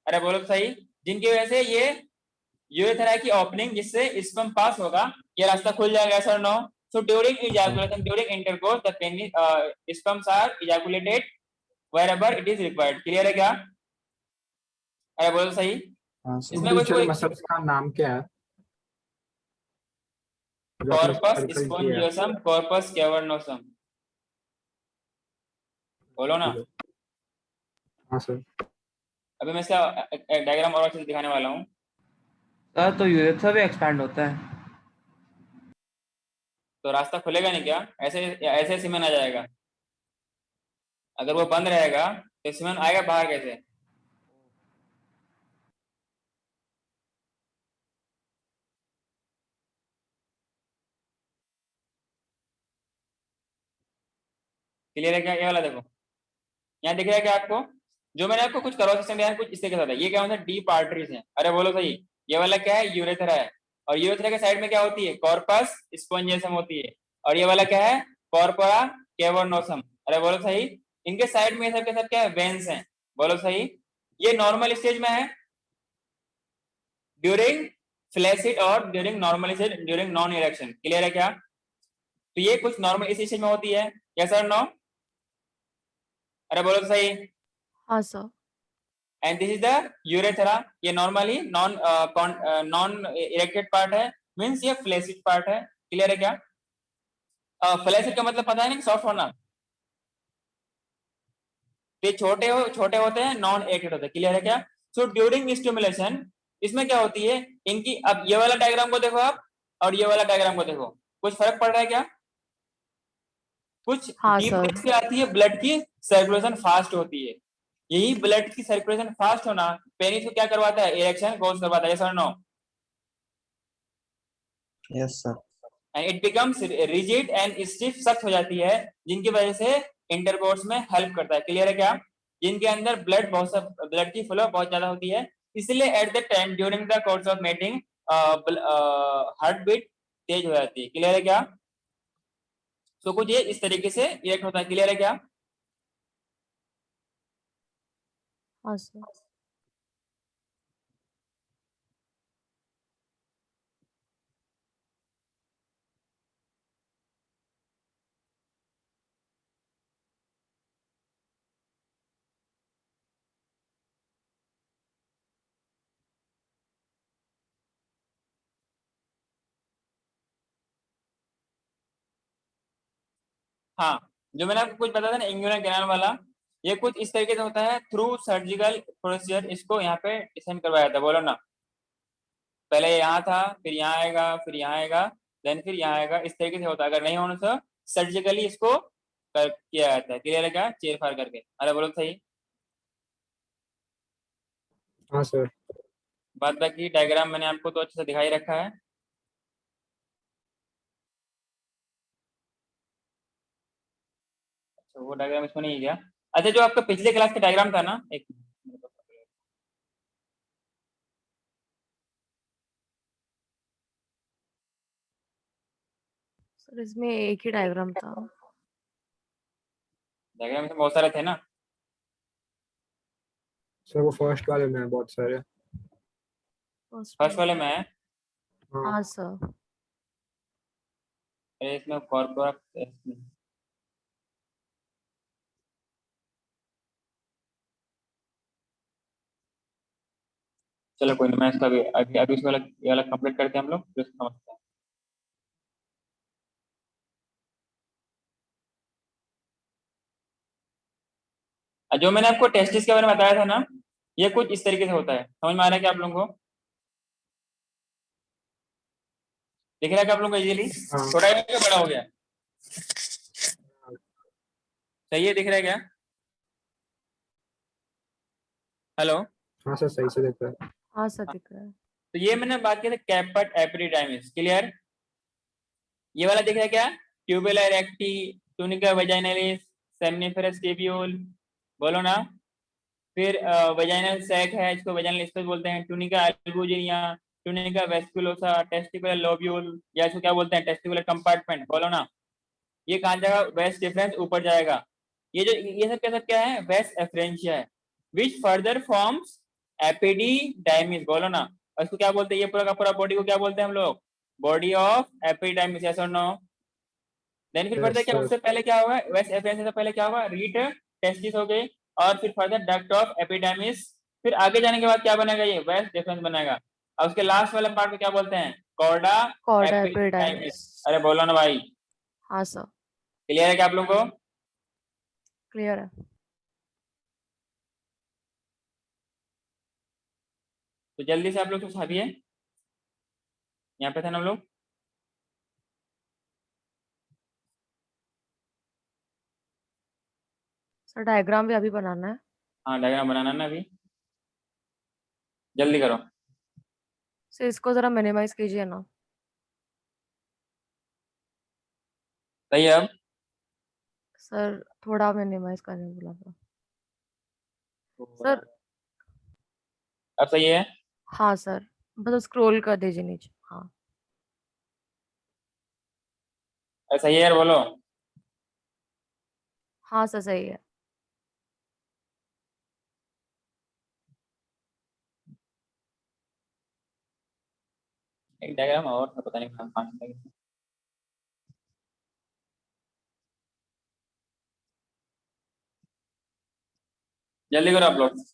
अरे बोलो तो सही, जिनकी वजह से ये यूरेथ्रा की ओपनिंग जिससे स्पर्म पास होगा ये रास्ता खुल जाएगा। Sir no? So during ejaculation, during intercourse the penis sperms are ejaculated wherever it is required। Clear है क्या? अरे बोलो तो सही। हाँ इसमें कुछ इंडिविजुअल कोई मसल्स का नाम क्या है जो आपने कॉर्पस सर्कल किया है? स्पोंजियोसम, कॉर्पस कैवर्नोसम। बोलो ना। हाँ सर। अभी मैं इसका डायग्राम और अच्छे से दिखाने वाला हूँ। सर तो यूरेथ्रा भी एक्सपैंड होता है? तो रास्ता खुलेगा नहीं क्या? ऐसे ऐसे सीमेन आ जाएगा। अगर वो बंद रहेगा तो सीमेन आएगा बाहर कैसे? क्लियर है क्या? ये वाला देखो, यहाँ दिख रहा है क्या आपको? जो मैंने आपको कुछ क्रॉस सेक्शन दिया है कुछ इसके साथ है। ये क्या होता है? डीप आर्टरीज है। अरे बोलो सही। ये वाला क्या है? यूरेथ्रा है। और यूरेथ्रा के साइड में क्या होती है? कॉर्पस स्पोंजियोसम होती है। और ये वाला क्या है? Corpora cavernosum. अरे बोलो सही। इनके साइड में सब के सब क्या है? वेन्स हैं। बोलो सही। ये नॉर्मल स्टेज में है ड्यूरिंग फ्लैसिड और during normal stage during non erection. Clear है क्या? तो ये कुछ नॉर्मल इस स्टेज में होती है। यस और नो? अरे बोलो तो सही। हाँ sir. And this is the urethra. ये नॉर्मली नॉन इरेक्टेड पार्ट है, मींस ये फ्लैसिड पार्ट है। क्लियर है क्या? फ्लैसिड का मतलब पता है ना, सॉफ्ट होना। ये छोटे होते हैं, नॉन इरेक्टेड होते हैं। क्लियर है क्या? सो ड्यूरिंग स्टिमुलेशन इसमें क्या होती है इनकी, अब ये वाला डायग्राम को देखो आप और ये वाला डायग्राम को देखो, कुछ फर्क पड़ रहा है क्या? कुछ हाँ डीप सर। से आती है, ब्लड की सर्कुलेशन फास्ट होती है। यही ब्लड की सर्कुलेशन फास्ट होना पेनिस को क्या करवाता है? इरेक्शन कोज करवाता है। यस और no? Yes sir. And it becomes rigid and stiff, सख्त हो जाती है, जिनकी वजह से इंटरकोर्स में हेल्प करता है। क्लियर है क्या? जिनके अंदर ब्लड की फ्लो बहुत ज्यादा होती है, इसलिए at the time during the course of mating heart beat तेज हो जाती है। क्लियर है क्या? सो कुछ ये इस तरीके से रिएक्ट होता है। क्लियर है क्या? हाँ सर। हाँ, जो मैंने आपको कुछ बताया था ना इंग्यूलर कैनाल वाला, ये कुछ इस तरीके से होता है थ्रू सर्जिकल प्रोसीजर। इसको यहाँ पे डिजाइन करवाया था। बोलो ना। पहले यहाँ था, फिर यहाँ आएगा, फिर यहाँ आएगा, देन फिर यहाँ आएगा। इस तरीके से होता है। अगर नहीं होने से सर्जिकली इसको किया जाता है। क्लियर है क्या? चेर फाड़ करके। अरे बोलो सही। हाँ सर। बाद बाकी डायग्राम मैंने आपको तो अच्छे से दिखाई रखा है। अच्छा, वो डायग्राम इसमें नहीं है क्या? अच्छा, जो आपका पिछले क्लास का डायग्राम था ना, एक सर इसमें एक ही डायग्राम था। डायग्राम में बहुत सारे थे ना। सर वो फर्स्ट वाले में है बहुत सारे। फर्स्ट वाले में है। हाँ हाँ सर। अरे इसमें कॉर्पोरा, चलो कोई नहीं, मैं इसका भी अभी अभी इसको ये वाला कंप्लीट करते हैं हम लोग, फिर इसको समझते हैं। जो मैंने आपको टेस्टिस के बारे में बताया था ना, ये कुछ इस तरीके से होता है। समझ में आ रहा है क्या आप लोगों को? दिख रहा है क्या आप लोगों को इजीली? हाँ। छोटा है क्या बड़ा हो गया? सही है, दिख रहा है क्या? हेलो? हाँ सर सही से देख रहा है। हाँ सर दिख रहा है। तो ये मैंने बात की थी कैपट एपिडिडाइमिस। क्लियर? ये वाला दिख रहा है क्या? Tubular recti, tunica vaginalis, seminiferous tubule. बोलो ना। फिर वजाइनल सैक है, इसको वजाइनल स्पेस बोलते हैं। Tunica albuginea, tunica vasculosa, testicular lobule, या इसको क्या बोलते हैं टेस्टिकुलर कंपार्टमेंट, बोलो ना। ये कहाँ जाएगा, वेस्ट डिफरेंस ऊपर जाएगा। ये सब क्या है, वेस्ट एफरेंशिया है, विच फर्दर फॉर्म्स एपिडिडाइमिस, बोलो ना। और इसको क्या बोलते हैं, ये पूरा का पूरा बॉडी को क्या बोलते हैं हम लोग, बॉडी ऑफ एपिडाइमिस, यस और नो। देन फिर फर्दर Yes, क्या, sir. उससे पहले क्या होगा, वेस्ट एफरेंशिया से पहले क्या होगा, रीट टेस्टिस हो गई, और फिर फर्दर डक्ट ऑफ एपिडाइमिस, फिर आगे जाने के बाद क्या बनेगा, ये वेस्ट डिफरेंस बनेगा। और उसके लास्ट वाले पार्ट को क्या बोलते हैं, कॉर्डा कॉर्डा एपिडाइमिस। एपिडाइमिस। अरे बोलो ना भाई, हाँ सर, क्लियर है क्या आप लोगों को? क्लियर है। तो जल्दी से आप लोग समझा दिए, यहाँ पे थे ना हम लोग। सर डायग्राम भी अभी बनाना है। हाँ डायग्राम बनाना है ना अभी, जल्दी करो। सर इसको जरा मिनिमाइज कीजिए ना। सही है अब? सर थोड़ा मिनिमाइज करने बोला था सर। अब सही है? हाँ सर, बस स्क्रॉल कर दीजिए नीचे। हाँ अब सही है यार, बोलो। हाँ सर, सही है। एक डायग्राम और था, पता नहीं कहाँ कहाँ से लगी। जल्दी करो आप लोग।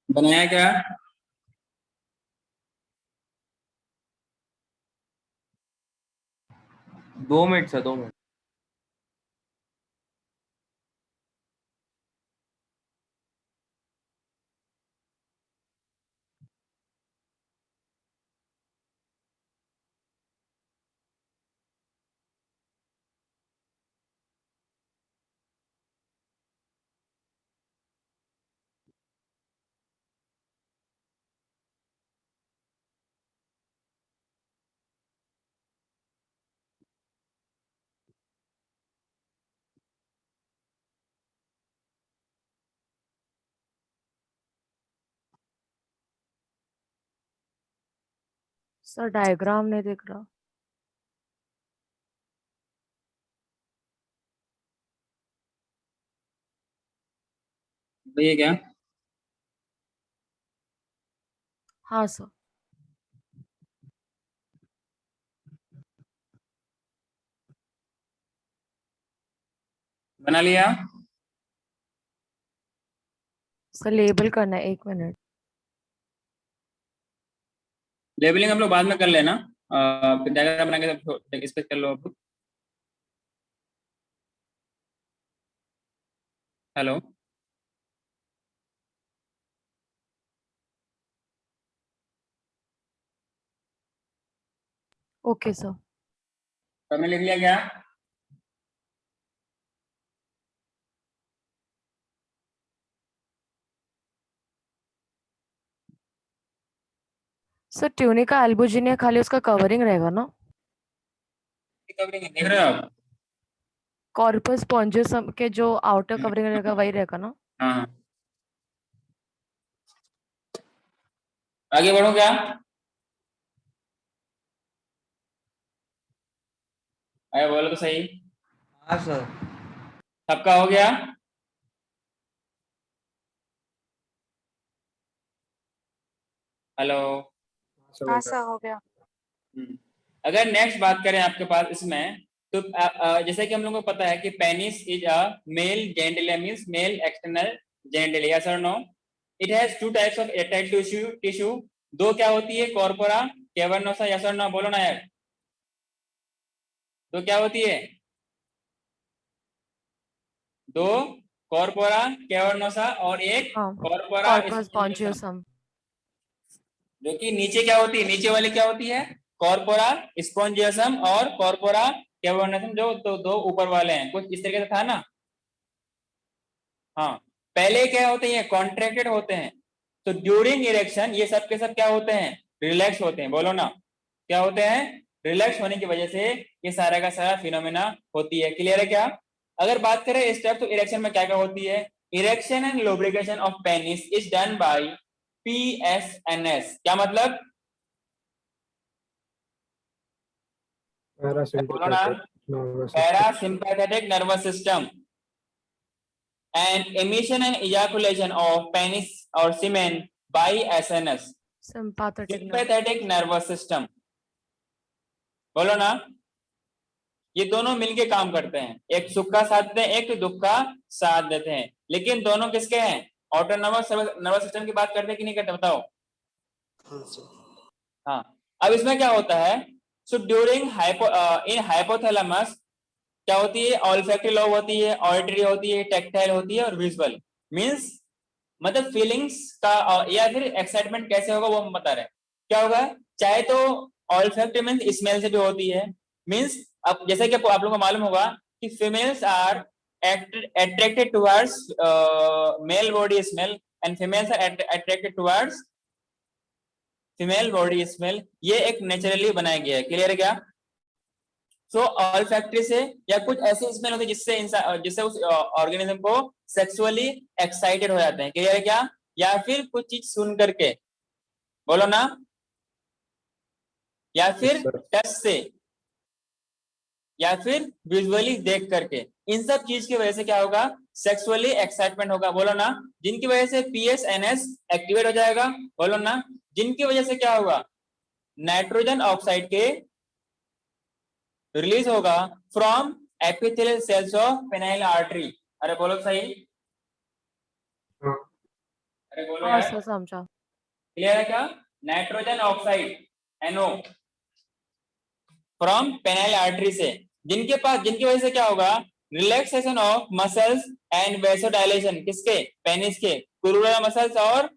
बनाया क्या? 2 minute sir, 2 minute. Sir diagram नहीं दिख रहा। सही है क्या? हाँ सर। बना लिया? सर लेबल करना है, 1 मिनट। लेबलिंग हम लोग बाद में कर लेना, डायग्राम बना के इस पे कर लो अब। Hello, okay sir. सबने लिख लिया क्या? सर ट्यूनिका एल्बुजिनिया खाली उसका कवरिंग रहेगा ना? कवरिंग देख रहे हो आप? कॉर्पस स्पॉन्जियोसम के जो आउटर कवरिंग रहेगा वही रहेगा ना? हाँ, आगे बढ़ो क्या? अरे बोलो तो सही। हाँ सर। सबका हो गया? हेलो। सब हाँ होता है। सर हो गया। अगर नेक्स्ट बात करें आपके पास इसमें, तो जैसे कि हम लोगों को पता है कि penis is a male genitalia, means male external genitalia, yes और no? It has two types of erectile tissue. दो क्या होती है? कॉर्पोरा कैवर्नोसा, यस और नो? बोलो ना यार, दो क्या होती है? दो कॉर्पोरा कैवर्नोसा और एक हाँ, कॉर्पोरा कॉर्पस स्पॉन्जियोसम। स्पॉन्जियोसम। जो कि नीचे क्या होती है? नीचे वाली क्या होती है? कॉर्पोरा स्पॉन्जियोसम और कॉर्पोरा कैवर्नोसम, जो दो ऊपर वाले हैं, कुछ इस तरीके से था ना? हाँ, पहले क्या होते हैं? कॉन्ट्रैक्टेड होते हैं। तो ड्यूरिंग इरेक्शन ये सब के सब क्या होते हैं? रिलैक्स होते हैं। बोलो ना, क्या होते हैं? रिलैक्स होने की वजह से ये सारा का सारा फिनोमेना होती है। क्लियर है क्या? अगर बात करें स्टेप, तो इरेक्शन में क्या क्या होती है? Erection and lubrication of penis is done by PSNS। क्या मतलब? बोलो ना, parasympathetic nervous system. Parasympathetic nervous system and emission and ejaculation of penis or semen by SNS, sympathetic nervous system। बोलो ना, ये दोनों मिलके काम करते हैं, एक सुख का साथ देते हैं, एक दुख का साथ देते हैं। लेकिन दोनों किसके हैं? ऑटोनॉमस नर्वस सिस्टम की बात करते हैं कि नहीं करते? बताओ। हाँ, अब इसमें क्या होता है? सो ड्यूरिंग इन हाइपोथैलेमस क्या होती है? ऑल्फैक्टरी लोब होती है, ऑडिटरी होती है, टैक्टाइल होती है और विजुअल। मींस मतलब फीलिंग्स का या फिर एक्साइटमेंट कैसे होगा वो हम बता रहे हैं। क्या होगा? चाहे तो ऑल्फैक्टरी मींस स्मेल से भी होती है। मींस अब जैसे कि आप लोगों को मालूम होगा कि females are attracted towards male body smell and females are attracted towards female body smell. ये एक नेचुरली बनाया गया है। क्लियर है क्या? सो ऑल्फैक्टरी से या कुछ ऐसी स्मेल होती है जिससे उस ऑर्गेनिज्म को सेक्सुअली एक्साइटेड हो जाते हैं। क्लियर है क्या? या फिर कुछ चीज सुन करके, बोलो ना, या फिर टच से, या फिर विजुअली देख करके, इन सब चीज की वजह से क्या होगा? सेक्सुअली एक्साइटमेंट होगा। बोलो ना, जिनकी वजह से PSNS एक्टिवेट हो जाएगा। बोलो ना, जिनकी वजह से क्या होगा? नाइट्रोजन ऑक्साइड के रिलीज होगा from epithelial cells of penile artery. अरे बोलो सही। अरे बोलो हाँ यार, सर समझा। क्लियर है क्या? Nitrogen oxide NO from penile artery से, जिनकी वजह से क्या होगा? Relaxation of muscles and vasodilation. किसके? पेनिस के कुरुला मसल्स, और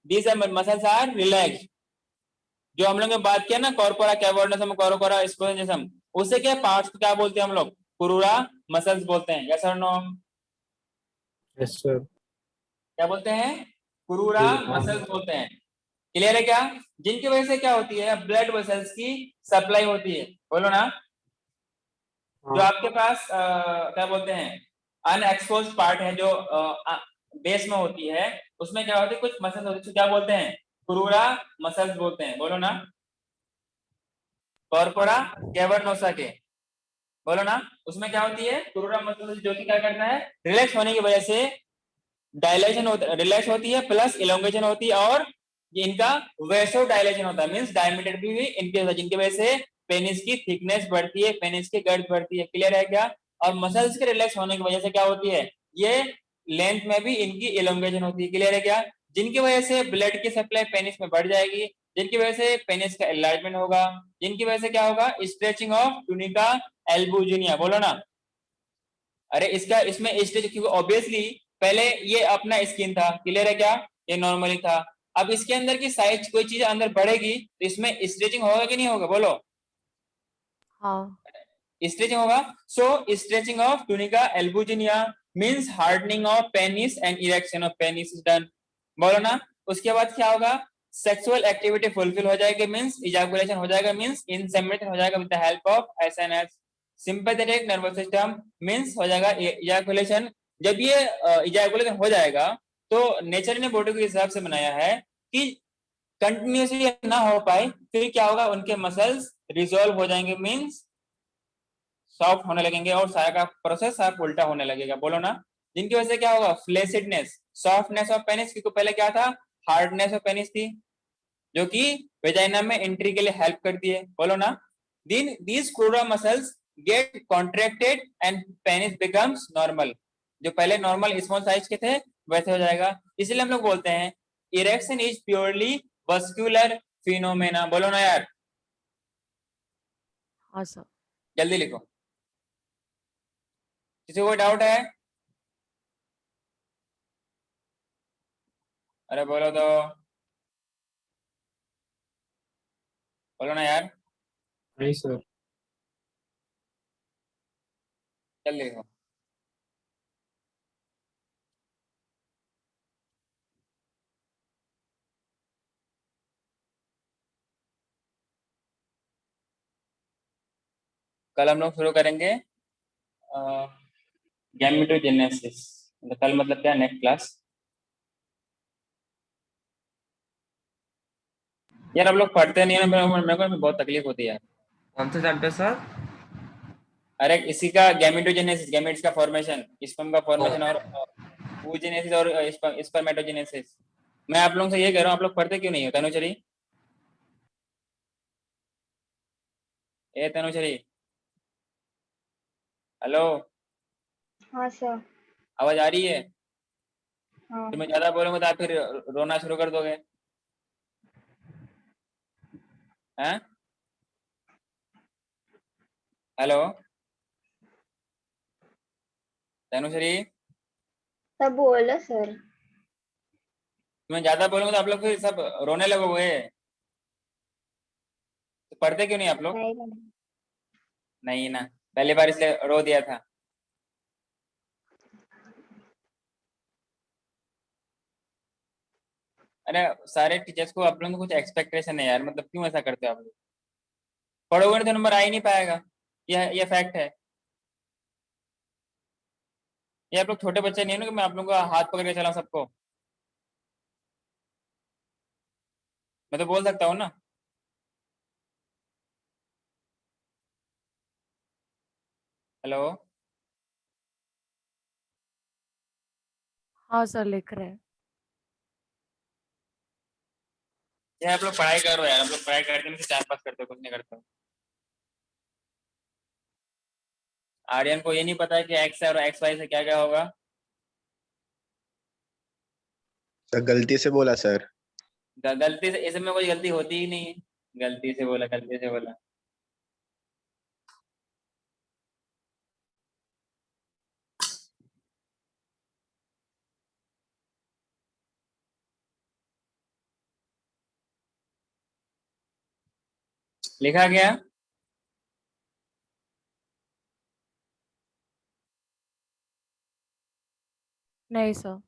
दीज मसल्स आर रिलैक्स्ड। जो हम लोग ने बात किया ना, कॉर्पोरा कैवर्नसम, कॉर्पोरा स्पोन्जियोसम, उससे क्या पार्ट्स को क्या बोलते हैं हम लोग? कुरुला मसल्स बोलते हैं। यस और नो? Yes sir. क्या बोलते हैं? कुरुरा मसल्स बोलते हैं। क्लियर है क्या? जिनकी वजह से क्या होती है? ब्लड वेसल्स की सप्लाई होती है। बोलो ना, जो आपके पास क्या बोलते हैं, अनएक्सपोज्ड पार्ट है जो बेस में होती है, उसमें क्या होती है? कुछ मसल्स होती है, क्या बोलते हैं? कुरुरा मसल्स बोलते हैं। बोलो ना, कॉर्पोरा कैवर्नोसा के, बोलो ना, उसमें क्या होती है? कुरुरा मसल्स, जो कि क्या करता है? रिलैक्स होने की वजह से डायलेशन होता, रिलैक्स होती है, प्लस इलोंगेशन होती है, और इनका वेसो डायलेशन होता है, मींस डायमीटर भी इंक्रीज होता है, जिनकी वजह से पेनिस की थिकनेस बढ़ती है, पेनिस की गर्थ बढ़ती है। क्लियर है क्या? और मसल्स के रिलैक्स होने की वजह से क्या होती है, ये लेंथ में भी इनकी इलोंगेशन होती है। क्लियर है क्या? जिनकी वजह से ब्लड की सप्लाई पेनिस में बढ़ जाएगी, जिनकी वजह से पेनिस का एनलार्जमेंट होगा, जिनकी वजह से क्या होगा, स्ट्रेचिंग ऑफ ट्यूनिका एल्बुजिनिया। बोलो ना। अरे इसका इसमें स्ट्रेच, क्योंकि ऑब्वियसली पहले ये अपना स्किन था, क्लियर है क्या, ये नॉर्मली था। अब इसके अंदर की साइज कोई चीज अंदर बढ़ेगी तो इसमें स्ट्रेचिंग होगा कि नहीं होगा, बोलो। हाँ। स्ट्रेचिंग होगा। So stretching of tunica albuginea means hardening of penis and erection of penis is done. बोलो ना। उसके बाद क्या होगा, सेक्सुअल एक्टिविटी फुलफिल हो जाएगी, मींस इजैकुलेशन हो जाएगा, मींस इंसेमिनेशन हो जाएगा with the help of SNS. Sympathetic nervous system means हो जाएगा इजैकुलेशन। जब ये इजैकुलेशन हो जाएगा तो नेचर ने बॉडी के हिसाब से बनाया है कि कंटिन्यूसली ना हो पाए, फिर क्या होगा, उनके मसल्स रिजॉल्व हो जाएंगे, मींस सॉफ्ट होने लगेंगे और सारा का प्रोसेस आप उल्टा होने लगेगा। बोलो ना। जिनकी वजह से क्या होगा, फ्लेसिडनेस, सॉफ्टनेस ऑफ पेनिस, क्योंकि पहले क्या था, हार्डनेस ऑफ पेनिस थी जो कि वेजाइना में एंट्री के लिए हेल्प करती है। बोलो ना। Then these crura muscles get contracted and penis becomes normal. जो पहले नॉर्मल स्मॉल साइज के थे वैसे हो जाएगा। इसलिए हम लोग बोलते हैं erection is purely vascular phenomena. बोलो ना यार, हाँ सर। जल्दी लिखो। किसी को डाउट है? अरे बोलो तो, बोलो ना यार, नहीं सर। जल्दी लिखो। कल हम लोग शुरू करेंगे गैमेटोजेनेसिस। कल मतलब क्या, नेक्स्ट क्लास। यार आप लोग पढ़ते नहीं है ना, मेरे को बहुत तकलीफ होती है यार। कौन सा चैप्टर सर? अरे इसी का गैमेटोजेनेसिस, गैमेट्स का फॉर्मेशन, स्पर्म का फॉर्मेशन, और oogenesis और स्पर्मेटोजेनेसिस। मैं आप लोगों से ये कह रहा हूँ, आप लोग पढ़ते क्यों नहीं हो? तनुचरी, ए तनुचरी, हेलो, हाँ सर। आवाज आ रही है? हाँ। तो मैं ज्यादा बोलूंगा तो आप फिर रोना शुरू कर दोगे हैं? हेलो तनुश्री, सब बोलो सर। मैं ज्यादा बोलूंगा तो आप लोग फिर सब रोने लगोगे। तो पढ़ते क्यों नहीं आप लोग? नहीं करना। नहीं ना, पहली बार इसलिए रो दिया था। अरे सारे टीचर्स को आप लोगों को कुछ एक्सपेक्टेशन है यार, मतलब क्यों ऐसा करते हो आप लोग? पढ़ोगे नहीं तो नंबर आ ही नहीं पाएगा, यह फैक्ट है। ये आप लोग छोटे बच्चे नहीं हो ना कि मैं आप लोगों का हाथ पकड़ के चला सबको। मैं तो बोल सकता हूँ ना। हेलो, हाँ सर, लिख रहे हैं। ये आप लोग पढ़ाई करो यार, आप लोग पढ़ाई करते नहीं, टाइम पास करते हो, कुछ नहीं करते हो। आर्यन को ये नहीं पता है कि एक्स और एक्स वाई से क्या क्या होगा। सर गलती से बोला सर। गलती से, इसमें कोई गलती होती ही नहीं है। गलती से बोला, गलती से बोला। लिखा गया। नहीं सर।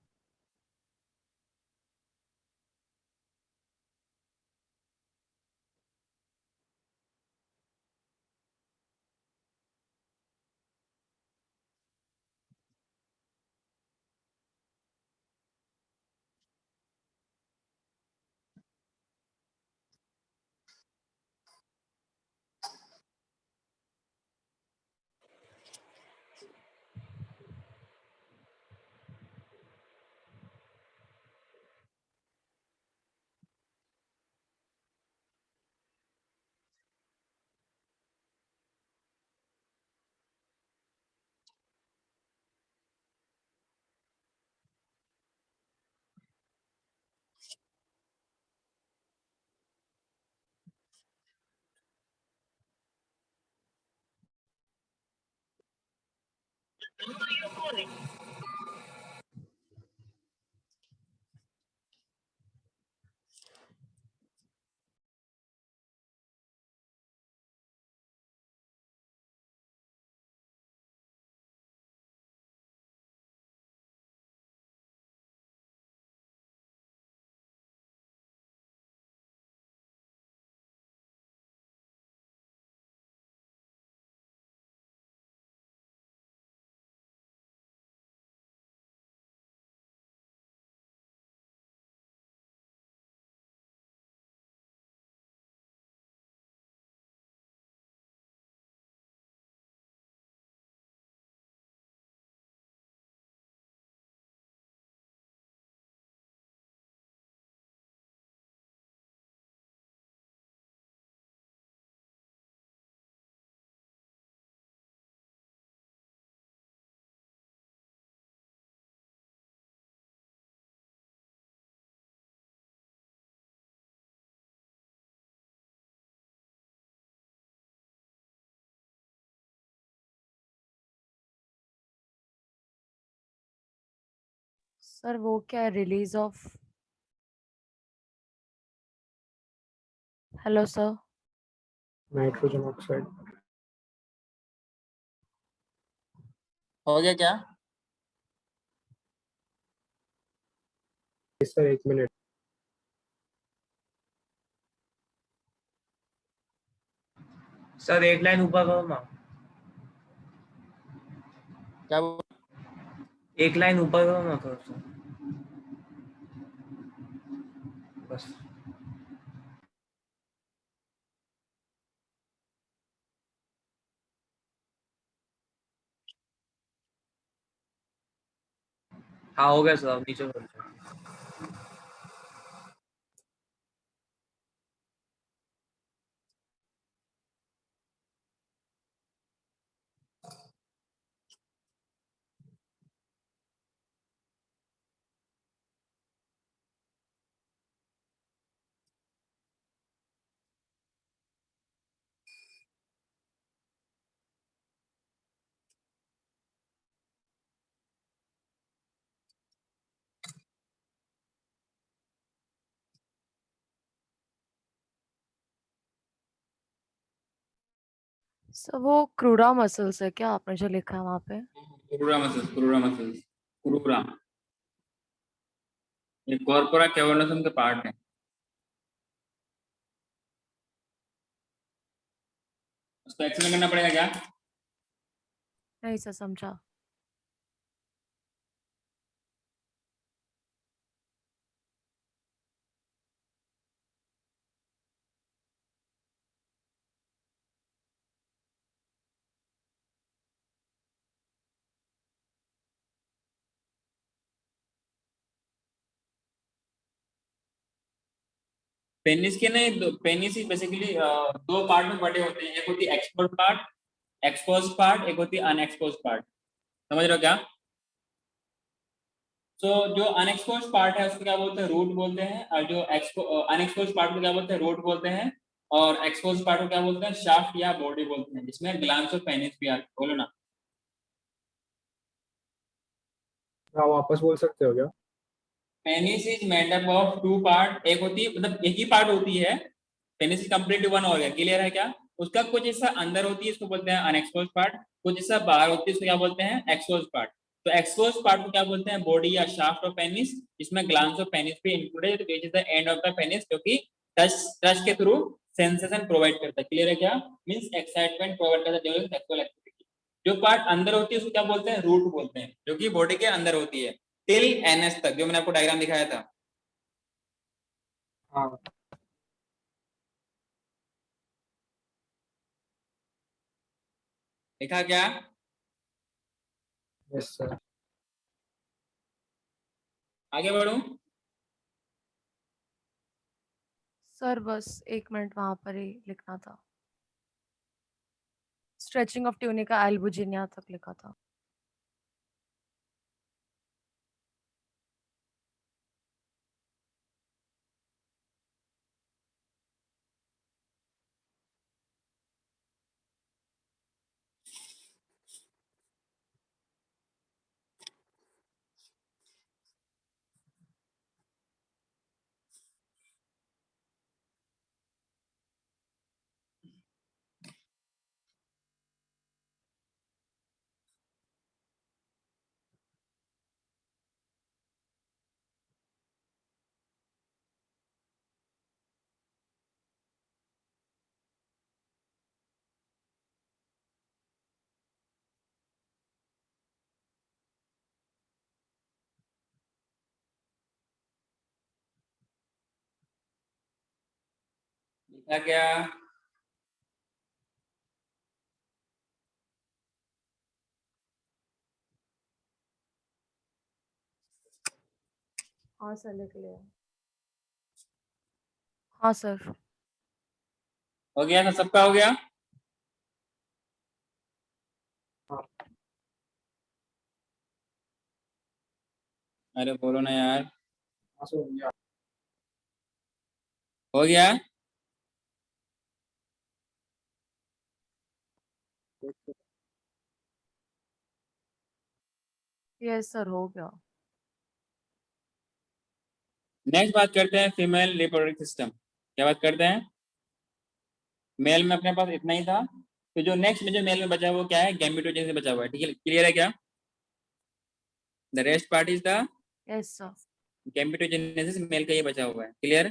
सर वो क्या है, release of? Hello sir. Nitrogen oxide. हो गया क्या? Sir 1 minute. सर एक लाइन ऊपर करो ना, क्या एक लाइन ऊपर करो ना थोड़ा सा, बस। हाँ हो गया सर, अब नीचे कर दो। सर वो क्रूरा मसल्स है क्या, आपने जो लिखा है वहाँ पे? क्रूरा मसल्स, क्रूरा मसल्स, क्रूरा ये कॉर्पोरा कैवर्नसम के पार्ट है। उसको एक्सप्लेन करना पड़ेगा क्या? नहीं सर, समझा। पेनिस के नहीं, पेनिस बेसिकली दो पार्ट में बटे होते हैं, एक होती है एक्सपोज पार्ट, एक्सपोज पार्ट, एक होती है अनएक्सपोज पार्ट। समझ रहे हो क्या? तो जो अनएक्सपोज पार्ट है उसको क्या बोलते हैं, रूट बोलते हैं, और जो अनएक्सपोज पार्ट को क्या बोलते हैं, रूट बोलते हैं, और एक्सपोज पार्ट को क्या बोलते हैं, शाफ्ट या बॉडी बोलते हैं, जिसमें ग्लैंड्स ऑफ पेनिस भी आते हैं। बोलो ना। आप वापस बोल सकते हो क्या? Penis is made up of two part, एक होती है मतलब एक ही पार्ट होती है, पेनिस इज कंप्लीट वन हो गया, क्लियर है क्या? उसका कुछ हिस्सा अंदर होती है, इसको बोलते हैं अनएक्सपोज पार्ट, कुछ हिस्सा बाहर होती है, इसको क्या बोलते हैं, एक्सपोज पार्ट। तो एक्सपोज पार्ट को क्या बोलते हैं, बॉडी या शाफ्ट ऑफ पेनिस, जिसमें ग्लैंड्स ऑफ पेनिस भी included, which is the end of the penis, जो कि टच टच के थ्रू सेंसेशन प्रोवाइड करता है। क्लियर है क्या? मींस एक्साइटमेंट प्रोवाइड करता है ड्यूरिंग सेक्सुअल एक्टिविटी। जो पार्ट अंदर होती है उसको क्या बोलते हैं, रूट बोलते हैं, जो कि बॉडी के अंदर होती है टिल एनएस तक, जो मैंने आपको डायग्राम दिखाया था। हाँ। देखा क्या? Yes sir. आगे बढ़ूं? सर बस 1 मिनट, वहाँ पर ही लिखना था। स्ट्रेचिंग ऑफ ट्यूनिका एल्बुजिनिया तक लिखा था। क्या? हाँ सर लिख लिया। हाँ सर। हो गया? सबका हो गया? अरे बोलो ना यार। हाँ सर, हो गया। हो गया? यस सर हो गया। नेक्स्ट बात करते हैं फीमेल रिप्रोडक्टिव सिस्टम। क्या बात करते हैं? मेल में अपने पास इतना ही था, तो जो नेक्स्ट में जो मेल में बचा है वो क्या है? गैमेटोजेनेसिस से बचा हुआ है। ठीक है, क्लियर है क्या? The rest part is the yes sir. Gametogenesis, male का ये बचा हुआ है। क्लियर?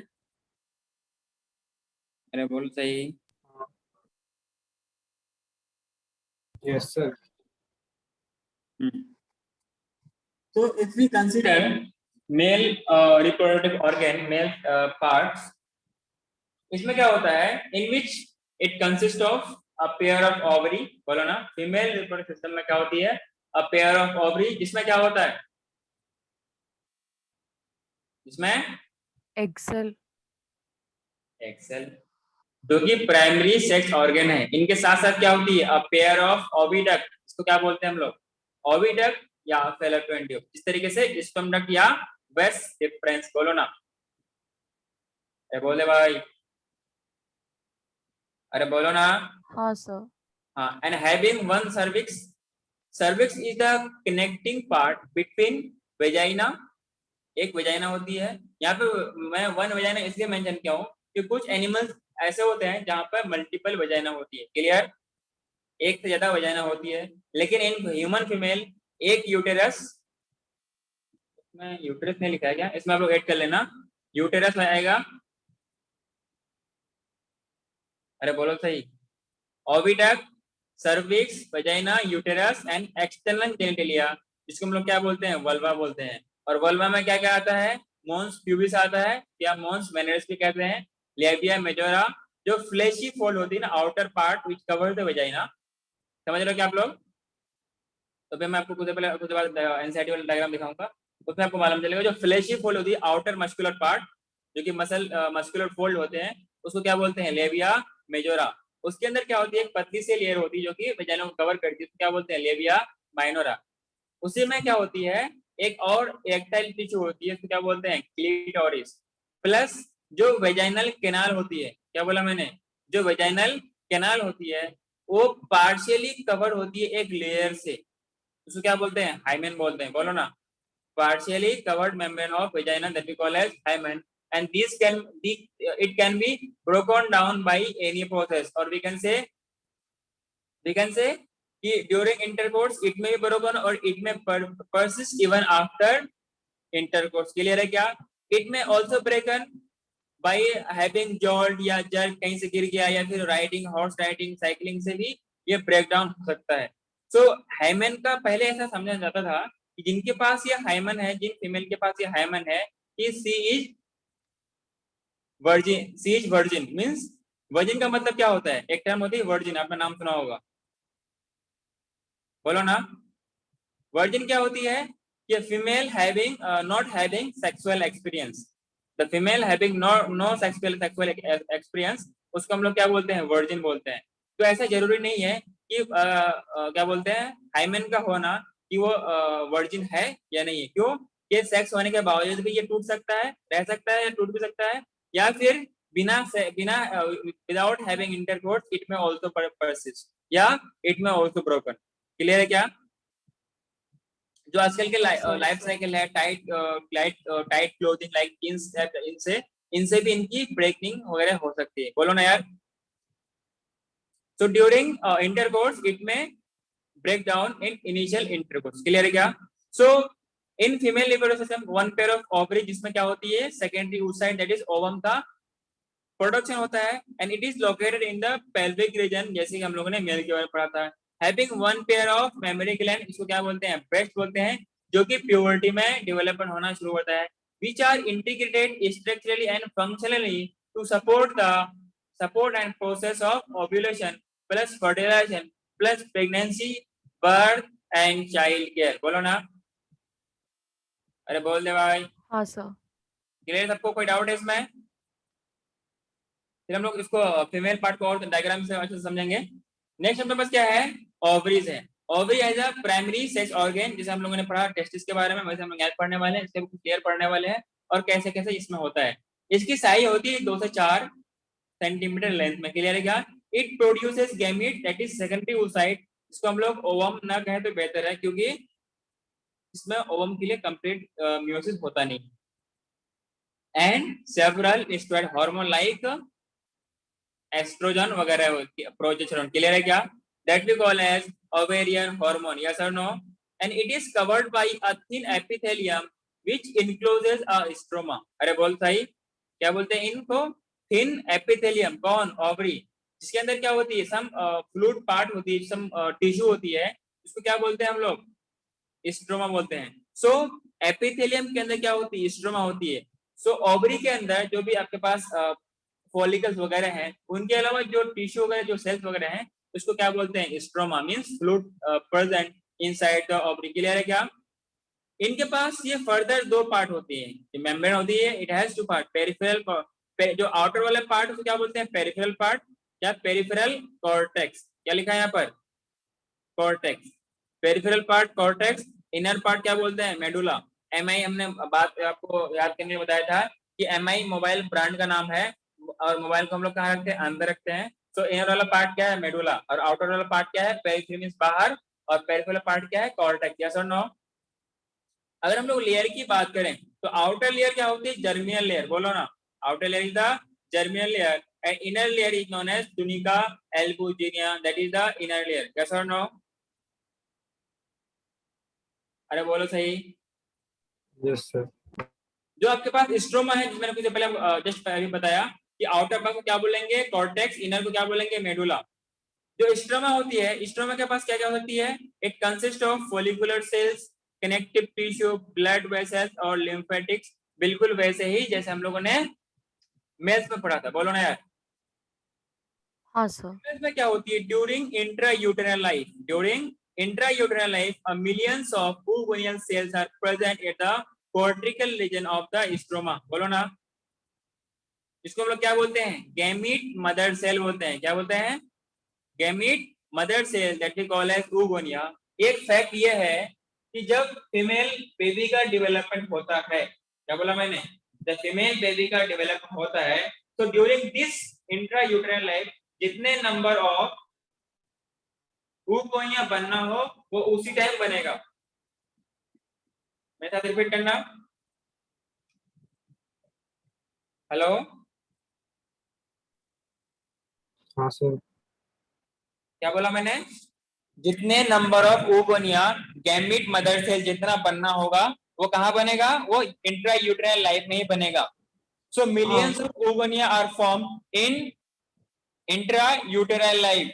अरे बोल सही। Yes sir. So if we consider male reproductive organ, male parts, इसमें क्या होता है? In which it consists of a pair of ovary, बोलो ना। फीमेल रिप्रोडक्टिव सिस्टम में क्या होती है? A pair of ovary, जिसमें क्या होता है? इसमें एक्सेल। एक्सेल, जो कि प्राइमरी सेक्स ऑर्गन है। इनके साथ साथ क्या होती है? अ पेयर ऑफ ओविडक्ट, इसको क्या बोलते हैं हम लोग? ओविडक्ट या फैलोपियन ट्यूब। इस तरीके से स्पर्म डक्ट या वेस डिफरेंस, बोलो ना। अरे बोले भाई, अरे बोलो ना। हाँ सर। हाँ, and having one cervix. Cervix is the connecting part between vagina, एक वेजाइना होती है। यहाँ पे मैं वन वेजाइना इसलिए मेंशन किया हूँ कि कुछ एनिमल्स ऐसे होते हैं जहाँ पर मल्टीपल वेजाइना होती है। क्लियर? एक से ज्यादा वेजाइना होती है, लेकिन इन ह्यूमन फीमेल एक यूटेरस, इसमें यूटेरस नहीं लिखा है क्या? इसमें आप लोग ऐड कर लेना, यूटेरस आएगा। अरे बोलो सही। Oviduct, cervix, vagina, uterus and external genitalia, जिसको हम लोग क्या बोलते हैं? वल्वा बोलते हैं। और वल्वा में क्या क्या आता है? मोन्स प्यूबिस आता है, या मोन्स वेनरस भी कहते हैं, लेबिया मेजोरा, जो फ्लेशी फोल्ड होती है ना, outer part which cover the vagina. समझ रहे हो क्या आप लोग? तो फिर मैं आपको कुछ बाद एनसीईआरटी वाला डायग्राम दिखाऊंगा, उसमें आपको मालूम चलेगा। जो फ्लेशी फोल्ड होती है, आउटर मस्कुलर पार्ट, जो कि मस्कुलर फोल्ड होते हैं, उसको क्या बोलते हैं? Labia majora. उसके अंदर क्या होती है? एक पतली सी लेयर होती है जो कि वेजाइना को कवर करती है, उसको क्या बोलते हैं? Labia minora. उसी में क्या होती है? एक और एक्टाइल टिश्यू होती है, उसको क्या बोलते हैं? क्लिटोरिस। प्लस जो वेजाइनल कैनाल होती है, क्या बोला मैंने? जो वेजाइनल कैनाल होती है वो पार्शियली कवर होती है एक लेयर से, उसको क्या बोलते हैं? हाइमेन बोलते हैं, बोलो ना। partially covered membrane of vagina that we call as hymen, and these can be it can be broken down by any process, or we can say कि during intercourse it may be broken or it may persist even after intercourse। Clear है क्या? it may also broken by having jolt या jerk, कहीं से गिर गया, या फिर राइडिंग, हॉर्स राइडिंग, साइकिलिंग से भी ये ब्रेक डाउन हो सकता है। सो हाइमेन का पहले ऐसा समझा जाता था कि जिनके पास ये हाइमन है, जिन फीमेल के पास ये हाइमन है, कि she is virgin. She is virgin means, virgin का मतलब क्या होता है? एक टर्म होती है वर्जिन, आपने नाम सुना होगा, बोलो ना। वर्जिन क्या होती है? कि female having not having sexual experience, the female having no sexual experience, उसको हम लोग क्या बोलते हैं? वर्जिन बोलते हैं। तो ऐसा जरूरी नहीं है कि क्या बोलते हैं, हाइमेन का होना कि वो वर्जिन है या नहीं है। क्यों? कि सेक्स होने के बावजूद भी ये टूट सकता है, रह सकता है, या टूट भी सकता है, या फिर बिना विदाउट हैविंग इंटरकोर्स इट में आल्सो परसिस्ट, या इट में आल्सो ब्रोकन। क्लियर है क्या? जो आजकल के लाइफ साइकिल है, टाइट क्लोथिंग लाइक जींस, इनसे भी इनकी ब्रेकिंग वगैरह हो सकती है, बोलो ना यार। So during intercourse it may break down in initial intercourse। Clear है क्या? So in female reproductive system one pair of ovary, जिसमें क्या होती है? Secondary oocyte that is ovum का प्रोडक्शन होता है, and it is located in the pelvic region, जैसे कि हम लोगों ने मेल के बारे में पढ़ा था। Having one pair of mammary gland, इसको क्या बोलते हैं? breast बोलते हैं, जो कि प्यूबर्टी में डेवलपमेंट होना शुरू होता है, which are integrated structurally and functionally to support the support and process of ovulation plus fertilization plus pregnancy, birth and child care. बोलो ना, अरे बोल दे भाई। हाँ सर। क्लियर सबको, कोई डाउट है इसमें? फिर हम लोग इसको फीमेल पार्ट को और डायग्राम से अच्छे से समझेंगे। नेक्स्ट अपने पास क्या है, ओवरीज है। Ovary as a primary sex organ, जैसे हम लोगों ने पढ़ा टेस्टिस के बारे में, वैसे हम लोग याद पढ़ने वाले हैं, इसके क्लियर पढ़ने वाले हैं और कैसे कैसे इसमें होता है। इसकी साइज होती है 2 से 4 सेंटीमीटर लेंथ में। क्लियर है क्या? It produces gamete that is secondary oocyte, इसको हम लोग ओवम ना कहें तो बेहतर है, क्योंकि इसमें ओवम के लिए कंप्लीट मियोसिस होता नहीं। And several steroid hormone like estrogen वगैरह, प्रोजेस्टेरोन। क्लियर है क्या? That we call as ovarian hormone, yes और no? And it is covered by a thin epithelium which encloses a stroma. अरे बोल सही, क्या बोलते हैं इनको? Thin epithelium. कौन? ओवरी। इसके अंदर क्या होती है? सम फ्लूइड पार्ट होती है, सम टिश्यू होती है, इसको क्या बोलते हैं हम लोग? स्ट्रोमा बोलते हैं। सो एपिथेलियम के अंदर क्या होती है? स्ट्रोमा होती है। सो ओवरी के अंदर जो भी आपके पास फॉलिकल्स वगैरह हैं, उनके अलावा जो टिश्यू वगैरह, जो सेल्स वगैरह हैं, उसको क्या बोलते हैं? Stroma. Means fluid present inside the ovary. Clear है क्या? इनके पास ये फर्दर 2 पार्ट होती है, ये मेम्ब्रेन होती है, इट हैज 2 पार्ट। पेरिफेरल, जो आउटर वाला पार्ट उसको क्या बोलते हैं? पेरिफेरल पार्ट या पेरिफेरल कॉर्टेक्स। क्या लिखा है यहाँ पर? Cortex. Peripheral part cortex, inner part क्या बोलते हैं? मेडुला। एमआई हमने बात आपको याद करने में बताया था कि एमआई मोबाइल ब्रांड का नाम है, और मोबाइल को हम लोग कहाँ रखते हैं? अंदर रखते हैं। तो इनर वाला पार्ट क्या है? मेडुला। और आउटर वाला पार्ट क्या है? पेरिफेरल मींस बाहर, और पेरिफेरल पार्ट क्या है? कॉर्टेक्स। यस और नो? अगर हम लोग लेयर की बात करें तो आउटर लेयर क्या होती है? Germinal layer. बोलो ना, outer layer is the germinal layer and inner layer is known as tunica albuginea, that is the inner layer. Yes और नो? अरे बोलो सही। Yes sir. जो आपके पास स्ट्रोमा है, मैंने कुछ पहले जस्ट पहले बताया कि आउटर पार्ट को क्या बोलेंगे? कॉर्टेक्स। इनर को क्या बोलेंगे? मेडुला। जो स्ट्रोमा होती है, स्ट्रोमा के पास क्या क्या होती है? It consist of follicular cells, connective tissue, blood vessels और लिम्फेटिक्स। बिल्कुल वैसे ही जैसे हम लोगों ने मेल्स में पढ़ा था। बोलो ना यार। हाँ सर। मेल्स में क्या होती है? During intrauterine life, during intrauterine life a millions of oogonal cells are present at the cortical region of the stroma। बोलो ना, इसको हम लोग क्या बोलते हैं? गैमीट मदर सेल बोलते हैं। क्या बोलते हैं? Gamete mother cell, that we call as oogonia। एक फैक्ट ये है कि जब फीमेल बेबी का डेवलपमेंट होता है, क्या बोला मैंने? जब फीमेल बेबी का डेवलपमेंट होता है, तो ड्यूरिंग दिस इंट्रायूटेरल लाइफ जितने नंबर ऑफ oogonia बनना हो वो उसी टाइम बनेगा। मेरे साथ रिपीट करना। हेलो? हाँ सर। क्या बोला मैंने? जितने number of oogonia, gamete mother cell जितना बनना होगा वो कहाँ बनेगा? वो इंट्रायूटेरल लाइफ में ही बनेगा। So millions of oogonia are form in intrauterine life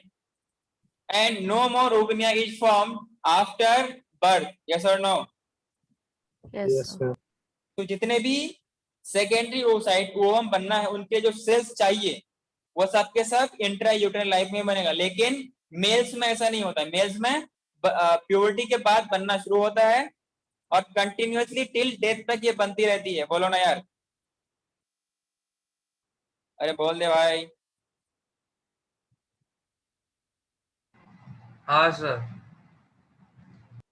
and no more oogonia is formed after birth। yes or no? Yes yes sir. Sir. तो जितने भी सेकेंडरी oocyte ओवम बनना है, उनके जो सेल्स चाहिए वो सब के सब इंट्रायूटेरल लाइफ में बनेगा। लेकिन मेल्स में ऐसा नहीं होता। मेल्स में प्यूबर्टी के बाद बनना शुरू होता है और कंटिन्यूअसली टिल डेथ तक ये बनती रहती है। बोलो ना यार। अरे बोल दे भाई। हाँ सर।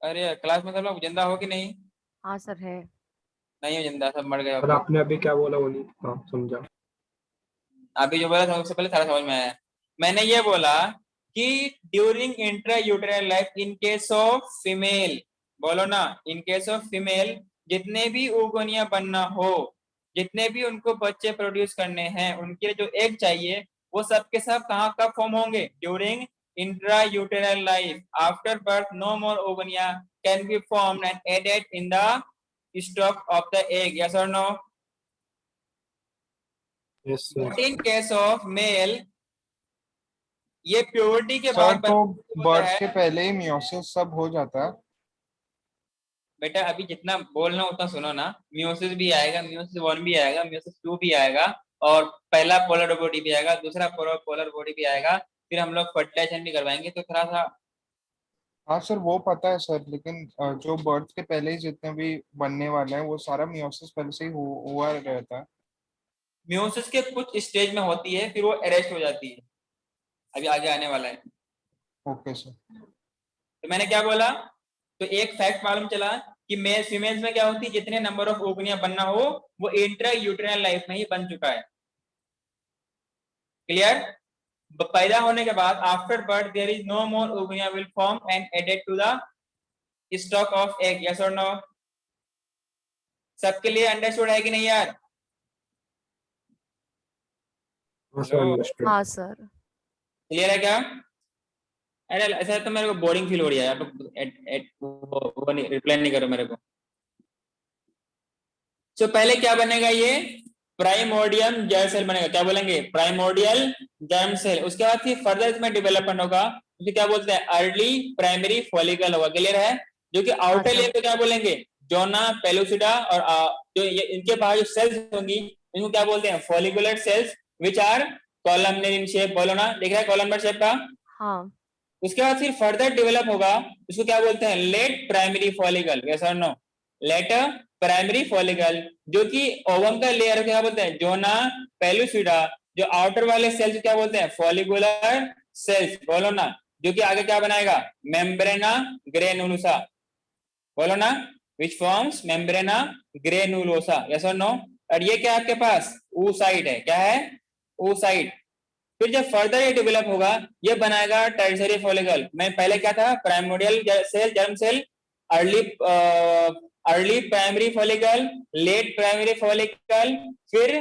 अरे क्लास में सब लोग जिंदा हो कि नहीं? हाँ सर है। नहीं हो जिंदा, सब मर गए अब और लोग। आपने अभी क्या बोला वो नहीं हाँ समझा। अभी जो बोला था उससे पहले सारा समझ में आया। मैंने ये बोला कि during intrauterine life in case of female, बोलो ना, इन केस ऑफ फीमेल जितने भी oogonia बनना हो, जितने भी उनको बच्चे प्रोड्यूस करने हैं, उनके जो एग चाहिए वो सब के सब कहाँ कब फॉर्म होंगे? During intrauterine life. After birth no more oogonia can be formed and added in the stock of the egg. Yes और no? Yes sir. But in case of male ये प्योरिटी के सर बाद तो होता birth है। के पहले ही meiosis सब हो जाता है। बेटा अभी जितना बोलना उतना सुनो ना। मियोसिस भी आएगा, मियोसिस 1 भी आएगा, मियोसिस 2 भी आएगा, और पहला पोलर बॉडी भी आएगा, दूसरा पोलर बॉडी भी आएगा, फिर हम लोग फर्टिलाइजेशन भी करवाएंगे। तो थोड़ा सा हाँ सर वो पता है सर, लेकिन जो बर्थ के पहले ही जितने भी बनने वाले हैं वो सारा मियोसिस पहले से ही हुआ रहता है। म्यूसिस के कुछ स्टेज में होती है, फिर वो अरेस्ट हो जाती है, अभी आगे आने वाला है। Okay sir. तो मैंने क्या बोला, तो एक फैक्ट मालूम चला कि मेल फीमेल्स में क्या होती है, जितने नंबर ऑफ ओवरियां बनना हो वो इंट्रा यूटेरिनल लाइफ में ही बन चुका है। क्लियर? पैदा होने के बाद after birth there is no more ओवरियां will form and added to the stock of egg. Yes और नो? सबके लिए अंडरस्टूड है कि नहीं यार? हाँ सर अंडरस्टूड। हाँ सर। क्लियर है क्या? अरे ऐसा तो मेरे को बोरिंग फील हो रही है यार, वो नहीं रिप्लाई नहीं करो मेरे को। तो पहले क्या बनेगा, ये प्राइमोर्डियम जर्म सेल बनेगा। क्या बोलेंगे? Primordial germ cell. उसके बाद फिर फर्दर इसमें डेवलपमेंट होगा, उसे क्या बोलते हैं? अर्ली प्राइमरी फॉलिकल होगा। क्लियर है? जो कि आउटर लेयर पे क्या बोलेंगे? जोना पेलुसिडा, और जो इनके बाहर जो सेल्स होंगी इनको क्या बोलते हैं? Follicular cells which are columnar in shape. बोलो ना, देख रहा है कॉलमनर शेप का? हाँ। उसके बाद फिर फर्दर डेवलप होगा, उसको क्या बोलते हैं? Late primary follicle. यस और नो? लेट प्राइमरी फॉलिकल, जो कि ओवम का लेयर क्या बोलते हैं? Zona pellucida. जो आउटर वाले सेल्स क्या बोलते हैं? Follicular cells. बोलो ना, जो कि आगे क्या बनाएगा? Membrana granulosa. बोलो ना, which forms membrana granulosa. Yes और नो? और ये क्या आपके पास? oocyte है। क्या है? oocyte। फिर जब फर्दर ये डेवलप होगा, ये बनाएगा टर्शियरी फॉलिकल। मैं पहले क्या था? Primordial cell, germ cell, early primary follicle, late primary follicle, फिर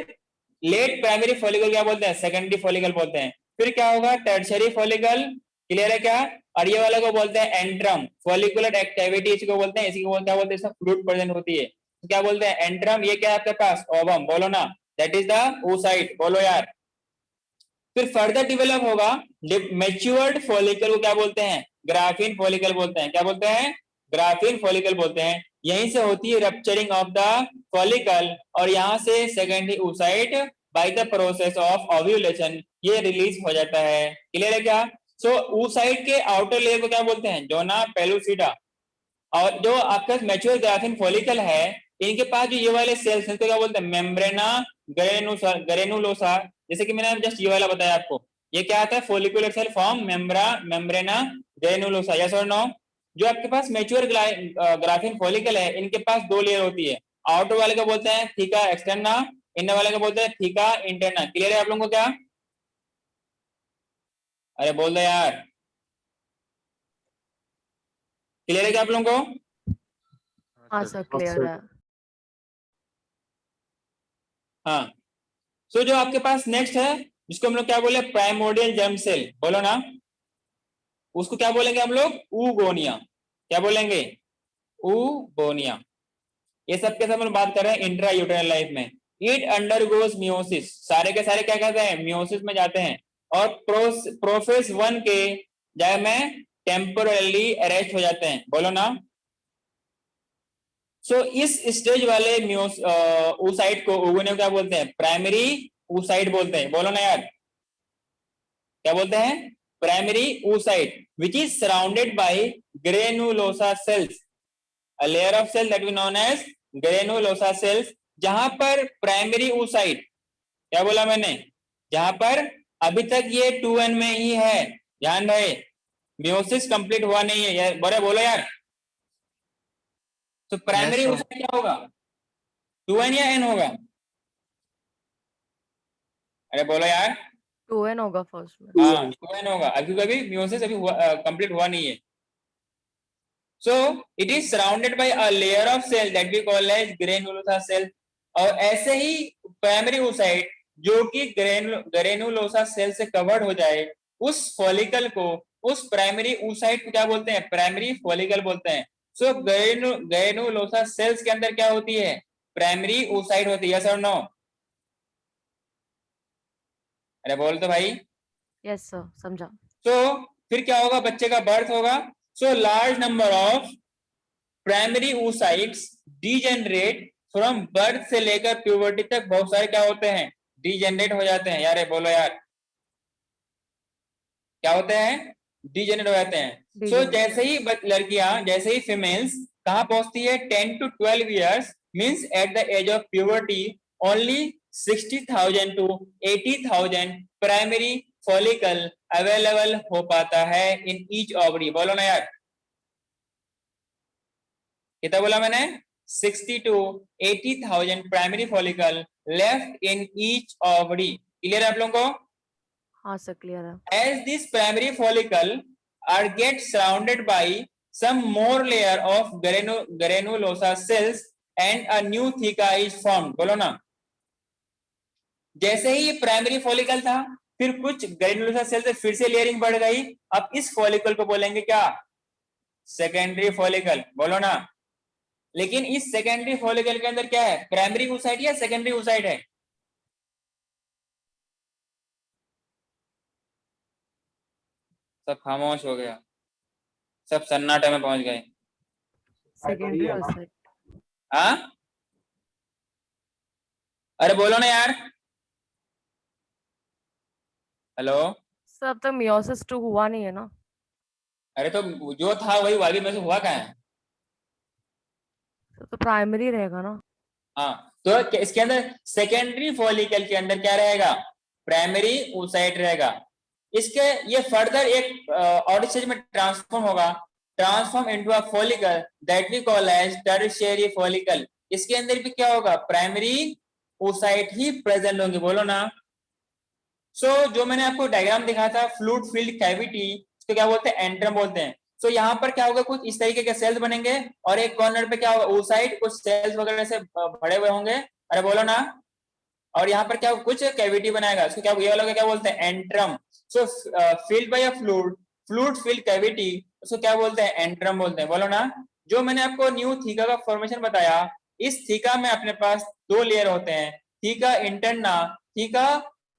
लेट प्राइमरी फॉलिकल क्या बोलते हैं? सेकेंडरी फॉलिकल बोलते हैं। फिर क्या होगा? Tertiary follicle. क्लियर है क्या? और ये वाले को बोलते हैं एंट्रम। फॉलिकुलर एक्टिविटी इसको बोलते हैं, इसी को क्या बोलते हैं? इसमें फ्लूइड प्रेजेंट होती है, तो क्या बोलते हैं? एंट्रम। ये क्या है आपके पास? ओवम। बोलो ना, दैट इज द oocyte। बोलो यार। फिर फर्दर डेवलप होगा, मैच्योर्ड फॉलिकल को क्या बोलते हैं? ग्राफिन फॉलिकल बोलते हैं। क्या बोलते हैं? ग्राफिन फॉलिकल बोलते हैं। यहीं से होती है रप्चरिंग ऑफ द फॉलिकल, और यहाँ से secondary oocyte by the process of ovulation ये रिलीज हो जाता है। क्लियर है क्या? सो oocyte के आउटर लेयर को क्या बोलते हैं? Zona pellucida. और जो आपका मैच्योर ग्राफिन फॉलिकल है, इनके पास जो ये वाले सेल्स हैं तो क्या बोलते हैं? मेम्ब्रेना ग्रेनुलोसा। जैसे कि मैंने जस्ट ये वाला बताया आपको, ये क्या आता है? Follicular cell form membrana granulosa. Yes और नो? जो आपके पास मैच्योर ग्राफिन फॉलिकल है, इनके पास दो लेयर होती है। आउटर वाले को बोलते हैं थीका एक्सटर्ना, इनर वाले को बोलते हैं थीका इंटरना। क्लियर है आप लोगों को क्या? अरे बोल दो यार, क्लियर है क्या आप लोगों को? हाँ सर क्लियर है। हाँ। सो जो आपके पास नेक्स्ट है, जिसको हम लोग क्या बोले? Primordial germ cell. बोलो ना, उसको क्या बोलेंगे हम लोग? ऊगोनिया। क्या बोलेंगे? ऊगोनिया। ये सब के सब हम बात कर रहे हैं इंट्रा यूटेरिनल लाइफ में। It undergoes meiosis. सारे के सारे क्या कहते हैं? मियोसिस में जाते हैं, और प्रोफेस 1 के जगह में टेम्पोरली अरेस्ट हो जाते हैं। बोलो ना। सो इस स्टेज वाले oocyte को oogonia क्या बोलते हैं? प्राइमरी oocyte बोलते हैं। बोलो ना यार, क्या बोलते हैं? Primary oocyte which is surrounded by granulosa cells, a layer of cell that we known as granulosa cells। जहां पर प्राइमरी oocyte, क्या बोला मैंने? जहां पर अभी तक ये 2n में ही है, ध्यान रहे, मियोसिस कंप्लीट हुआ नहीं है यार। बोलो यार। तो प्राइमरी oocyte क्या होगा? 2n या n होगा? अरे बोलो यार। 2n होगा फर्स्ट में। हाँ 2n होगा, अभी मियोसिस अभी कंप्लीट हुआ नहीं है। So it is surrounded by a layer of cell that we call as granulosa cell. और ऐसे ही प्राइमरी oocyte जो कि ग्रेनुलोसा सेल से कवर्ड हो जाए, उस फॉलिकल को, उस प्राइमरी oocyte को क्या बोलते हैं? प्राइमरी फॉलिकल बोलते हैं। सो ग्रेनुलोसा सेल्स के अंदर क्या होती है? प्राइमरी oocyte होती है। यस और नो? अरे बोल तो भाई। यस सर समझा। तो फिर क्या होगा? बच्चे का बर्थ होगा। So large number of primary oocytes degenerate from birth से लेकर प्यूबर्टी तक। बहुत सारे क्या होते हैं? डीजेनरेट हो जाते हैं यार, बोलो यार क्या होते हैं, डीजेनरेट हो जाते हैं। सो जैसे ही लड़कियां, जैसे ही फीमेल्स कहाँ पहुंचती है 10 to 12 years, means at the age of puberty only 60,000 to 80,000 primary follicle available हो पाता है इन ईच ओवरी। बोलो ना यार, कितना बोला मैंने, 60 to 80,000 primary follicle left in each ovary. Clear है आप लोगों को? हाँ सर क्लियर है। As this primary follicle are get surrounded by some more layer of granulosa cells and a new theca is formed। बोलो ना, जैसे ही ये प्राइमरी फॉलिकल था, फिर कुछ ग्रेनुलोसा सेल से फिर से लेयरिंग बढ़ गई। अब इस फॉलिकल को बोलेंगे क्या, सेकेंडरी फॉलिकल। बोलो ना, लेकिन इस सेकेंडरी फॉलिकल के अंदर क्या है, प्राइमरी oocyte या सेकेंडरी oocyte है? सब खामोश हो गया, सब सन्नाटे में पहुंच गए। Secondary oocyte। हाँ, अरे बोलो ना यार, हेलो। सर अब तक मियोसिस 2 हुआ नहीं है ना? अरे तो जो था वही वाली में से हुआ क्या है? तो प्राइमरी रहेगा ना? हाँ, तो इसके अंदर सेकेंडरी फॉलिकल के अंदर क्या रहेगा, प्राइमरी oocyte रहेगा। इसके ये फर्दर एक और स्टेज में ट्रांसफॉर्म होगा, transform into a follicle that we call as tertiary follicle. इसके अंदर भी क्या होगा, प्राइमरी oocyte ही प्रेजेंट होंगे। बोलो ना। सो जो मैंने आपको डायग्राम दिखाया था, फ्लूइड फिल्ड कैविटी, इसको क्या बोलते हैं, एंट्रम बोलते हैं। सो यहाँ पर क्या होगा, कुछ इस तरीके के सेल्स बनेंगे और एक कॉर्नर पे क्या होगा, oocyte कुछ सेल्स वगैरह से भरे हुए होंगे। अरे बोलो ना। और यहाँ पर क्या कुछ कैविटी बनाएगा, इसको क्या, ये वाला क्या बोलते हैं, antrum. So filled by a fluid filled cavity, उसको क्या बोलते हैं, एंट्रम बोलते हैं। बोलो ना। जो मैंने आपको न्यू थीका का फॉर्मेशन बताया, इस थीका में अपने पास दो लेयर होते हैं, theca interna, theca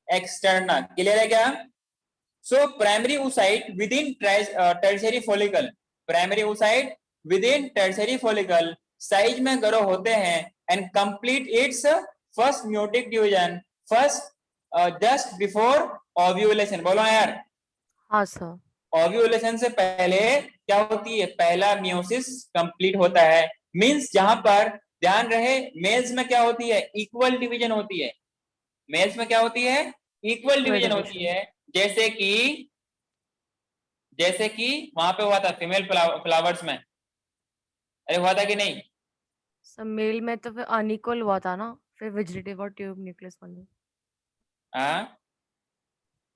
externa. Clear है क्या? So primary oocyte within tertiary follicle, primary oocyte within tertiary follicle size में ग्रो होते हैं and complete it's first meiotic division first just before ovulation. बोलो यार। हाँ सर। ओव्यूलेशन से पहले क्या होती है, पहला मियोसिस कंप्लीट होता है। मींस जहां पर ध्यान रहे, मेल्स में क्या होती है, इक्वल डिवीजन होती है। मेल्स में क्या होती है, इक्वल डिवीजन होती है। जैसे कि वहां पे हुआ था फीमेल फ्लावर्स में। अरे हुआ था कि नहीं? सर मेल में तो फिर अनइक्वल हुआ था ना, फिर वेजिटेटिव और ट्यूब न्यूक्लियस बने। हाँ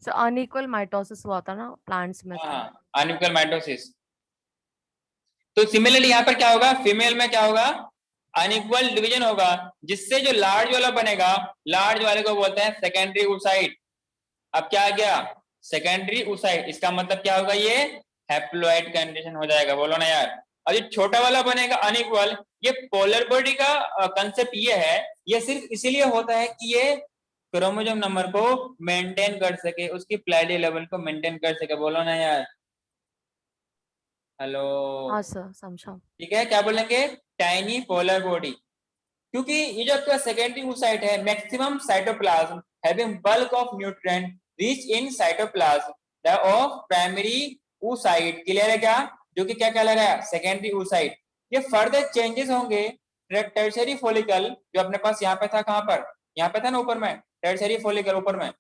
सर अनइक्वल माइटोसिस हुआ था ना प्लांट्स में। हाँ, अनइक्वल माइटोसिस। तो सिमिलरली यहाँ पर क्या होगा, फीमेल में क्या होगा, अनइक्वल डिवीजन होगा, जिससे जो लार्ज वाला बनेगा, लार्ज वाले को बोलते हैं सेकेंडरी oocyte। अब क्या आ गया, सेकेंडरी oocyte। इसका मतलब क्या होगा, ये हैप्लॉइड कंडीशन हो जाएगा। बोलो ना यार। और ये छोटा वाला बनेगा अनइक्वल। ये पोलर बॉडी का कंसेप्ट ये है, ये सिर्फ इसीलिए होता है कि ये क्रोमोसोम नंबर को मेंटेन कर सके, उसकी प्लाइडी लेवल को मेंटेन कर सके। बोलो ना यार, हेलो। हाँ सर समझा। ठीक है, क्या बोलेंगे, टाइनी पोलर बॉडी। क्योंकि ये जो आपका सेकेंडरी oocyte है, maximum cytoplasm having bulk of nutrient rich in cytoplasm the of primary oocyte। Clear है क्या? जो कि क्या कहलाएगा, सेकेंडरी oocyte। ये फर्दर चेंजेस होंगे टर्शियरी फॉलिकल, जो अपने पास यहाँ पे था, कहाँ पर, यहाँ पे था ना ऊपर में, टर्शियरी फॉलिकल ऊपर में।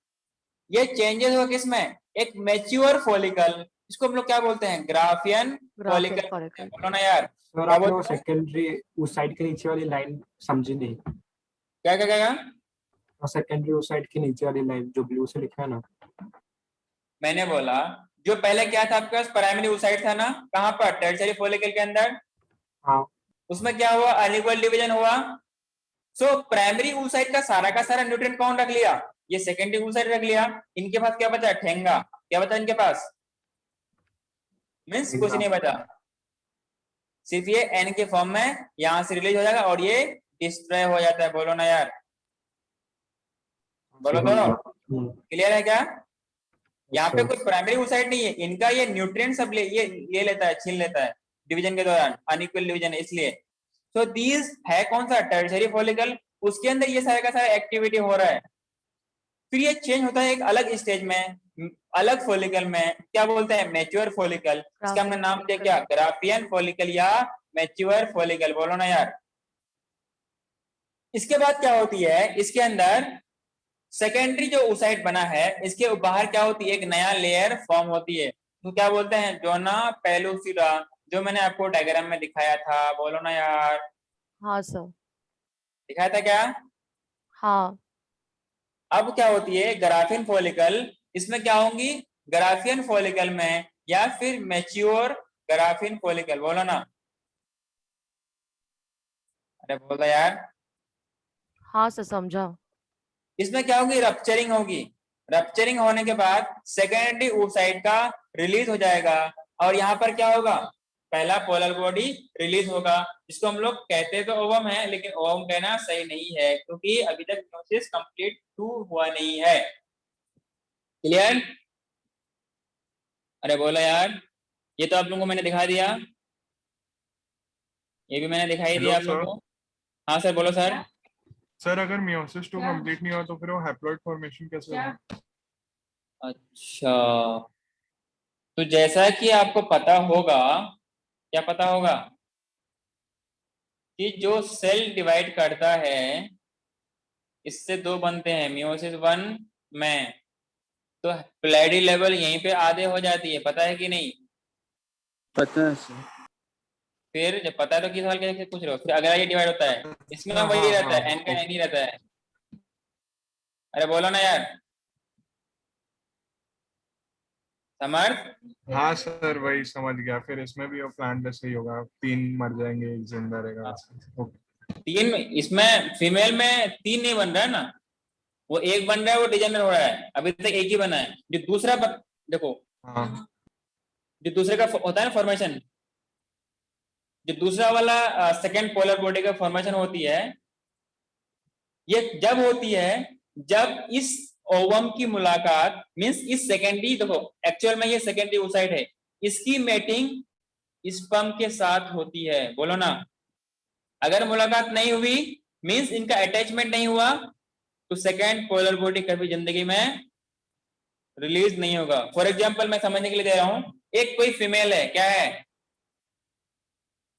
ये चेंजेस हो किसमें, एक मैच्योर फॉलिकल, इसको हम लोग क्या बोलते हैं, ग्राफियन फॉलिकल। बोलो ना यार। सर आपने वो सेकेंडरी oocyte के नीचे वाली लाइन समझी नहीं। क्या क्या क्या? और सेकेंडरी oocyte के नीचे वाली लाइन जो ब्लू से लिखा है ना, मैंने बोला जो पहले क्या था आपके पास, प्राइमरी oocyte था ना, कहाँ पर, टर्शियरी फॉलिकल के अंदर। हाँ उसमें क्या हुआ, अनइक्वल डिवीजन हुआ। सो प्राइमरी oocyte का सारा न्यूट्रिएंट कौन रख लिया, ये सेकेंडरी oocyte रख लिया। इनके पास क्या बचा, ठेंगा। क्या बचा इनके पास, मीन्स कुछ नहीं बचा, सिर्फ ये एन के फॉर्म में यहां से रिलीज हो जाएगा और ये डिस्ट्रॉय हो जाता है। बोलो ना यार, बोलो दोनों। क्लियर है क्या? यहाँ पे कोई प्राइमरी oocyte नहीं है, इनका ये न्यूट्रिएंट सब ये लेता है, छीन लेता है डिवीजन के दौरान, अनइक्वल डिवीजन इसलिए। सो दीज है कौन सा, टर्शियरी फॉलिकल, उसके अंदर ये सारा का सारा एक्टिविटी हो रहा है। फिर ये चेंज होता है एक अलग स्टेज में, अलग फॉलिकल में, क्या बोलते हैं, मैच्योर फॉलिकल। इसका हमने नाम दिया क्या, ग्राफियन फॉलिकल या मैच्योर फॉलिकल, बोलो ना यार। इसके बाद क्या होती है, इसके अंदर सेकेंडरी जो oocyte बना है, इसके बाहर क्या होती है, एक नया लेयर फॉर्म होती है, तो क्या बोलते हैं, जोना पेलुसिडा, जो मैंने आपको डायग्राम में दिखाया था, बोलो ना यार। हाँ सर। दिखाया था क्या? हाँ। अब क्या होती है ग्राफियन फॉलिकल, इसमें क्या होंगी, ग्राफियन फॉलिकल में या फिर मैच्योर ग्राफियन फॉलिकल, बोलो ना। अरे बोलो यार। हाँ सर, समझा। इसमें क्या होगी, रप्चरिंग होगी। रप्चरिंग होने के बाद सेकेंडरी oocyte का रिलीज हो जाएगा, और यहाँ पर क्या होगा, पहला पोलर बॉडी रिलीज होगा, जिसको हम लोग कहते तो ओवम है, लेकिन ओवम कहना सही नहीं है, क्योंकि अभी तक प्रोसेस कंप्लीट हुआ नहीं है। क्लियर? अरे बोलो यार, ये तो आप लोगों को मैंने दिखा दिया, ये भी मैंने दिखाई दिया आप लोगों को। हाँ सर, बोलो सर। सर अगर मियोसिस 2 कंप्लीट नहीं हुआ तो फिर वो हैप्लॉइड फॉर्मेशन कैसे होगा? अच्छा, तो जैसा कि आपको पता होगा, क्या पता होगा, कि जो सेल डिवाइड करता है, इससे दो बनते हैं मियोसिस 1 में, तो प्लेडी लेवल यहीं पे आधे हो जाती है, पता है कि नहीं? पता है सर। फिर जब पता है तो किस सवाल के पूछ रहे हो, फिर अगला ये डिवाइड होता है, इसमें हाँ, वही रहता है, हाँ, एन का एन ही रहता है। अरे बोलो ना यार, समर्थ। हाँ सर वही समझ गया। फिर इसमें भी वो प्लान जैसे ही होगा, 3 मर जाएंगे, 1 जिंदा रहेगा वैसे। ओके। 3 इसमें फीमेल में 3 नहीं बन रहा है ना, वो एक बन रहा है, वो डिजेनर हो रहा है, अभी तक एक ही बना है। जो दूसरा देखो, हाँ जो दूसरे का होता है ना फॉर्मेशन, जो दूसरा वाला सेकेंड पोलर बॉडी का फॉर्मेशन होती है, ये जब होती है जब इस ओवम की मुलाकात, मींस इस सेकेंडरी, देखो एक्चुअल में ये सेकेंडरी oocyte है, इसकी मेटिंग स्पर्म के साथ होती है, बोलो ना। अगर मुलाकात नहीं हुई, मींस इनका अटैचमेंट नहीं हुआ, तो सेकेंड पोलर बॉडी कभी जिंदगी में रिलीज नहीं होगा। फॉर एग्जाम्पल मैं समझने के लिए दे रहा हूं, एक कोई फीमेल है, क्या है,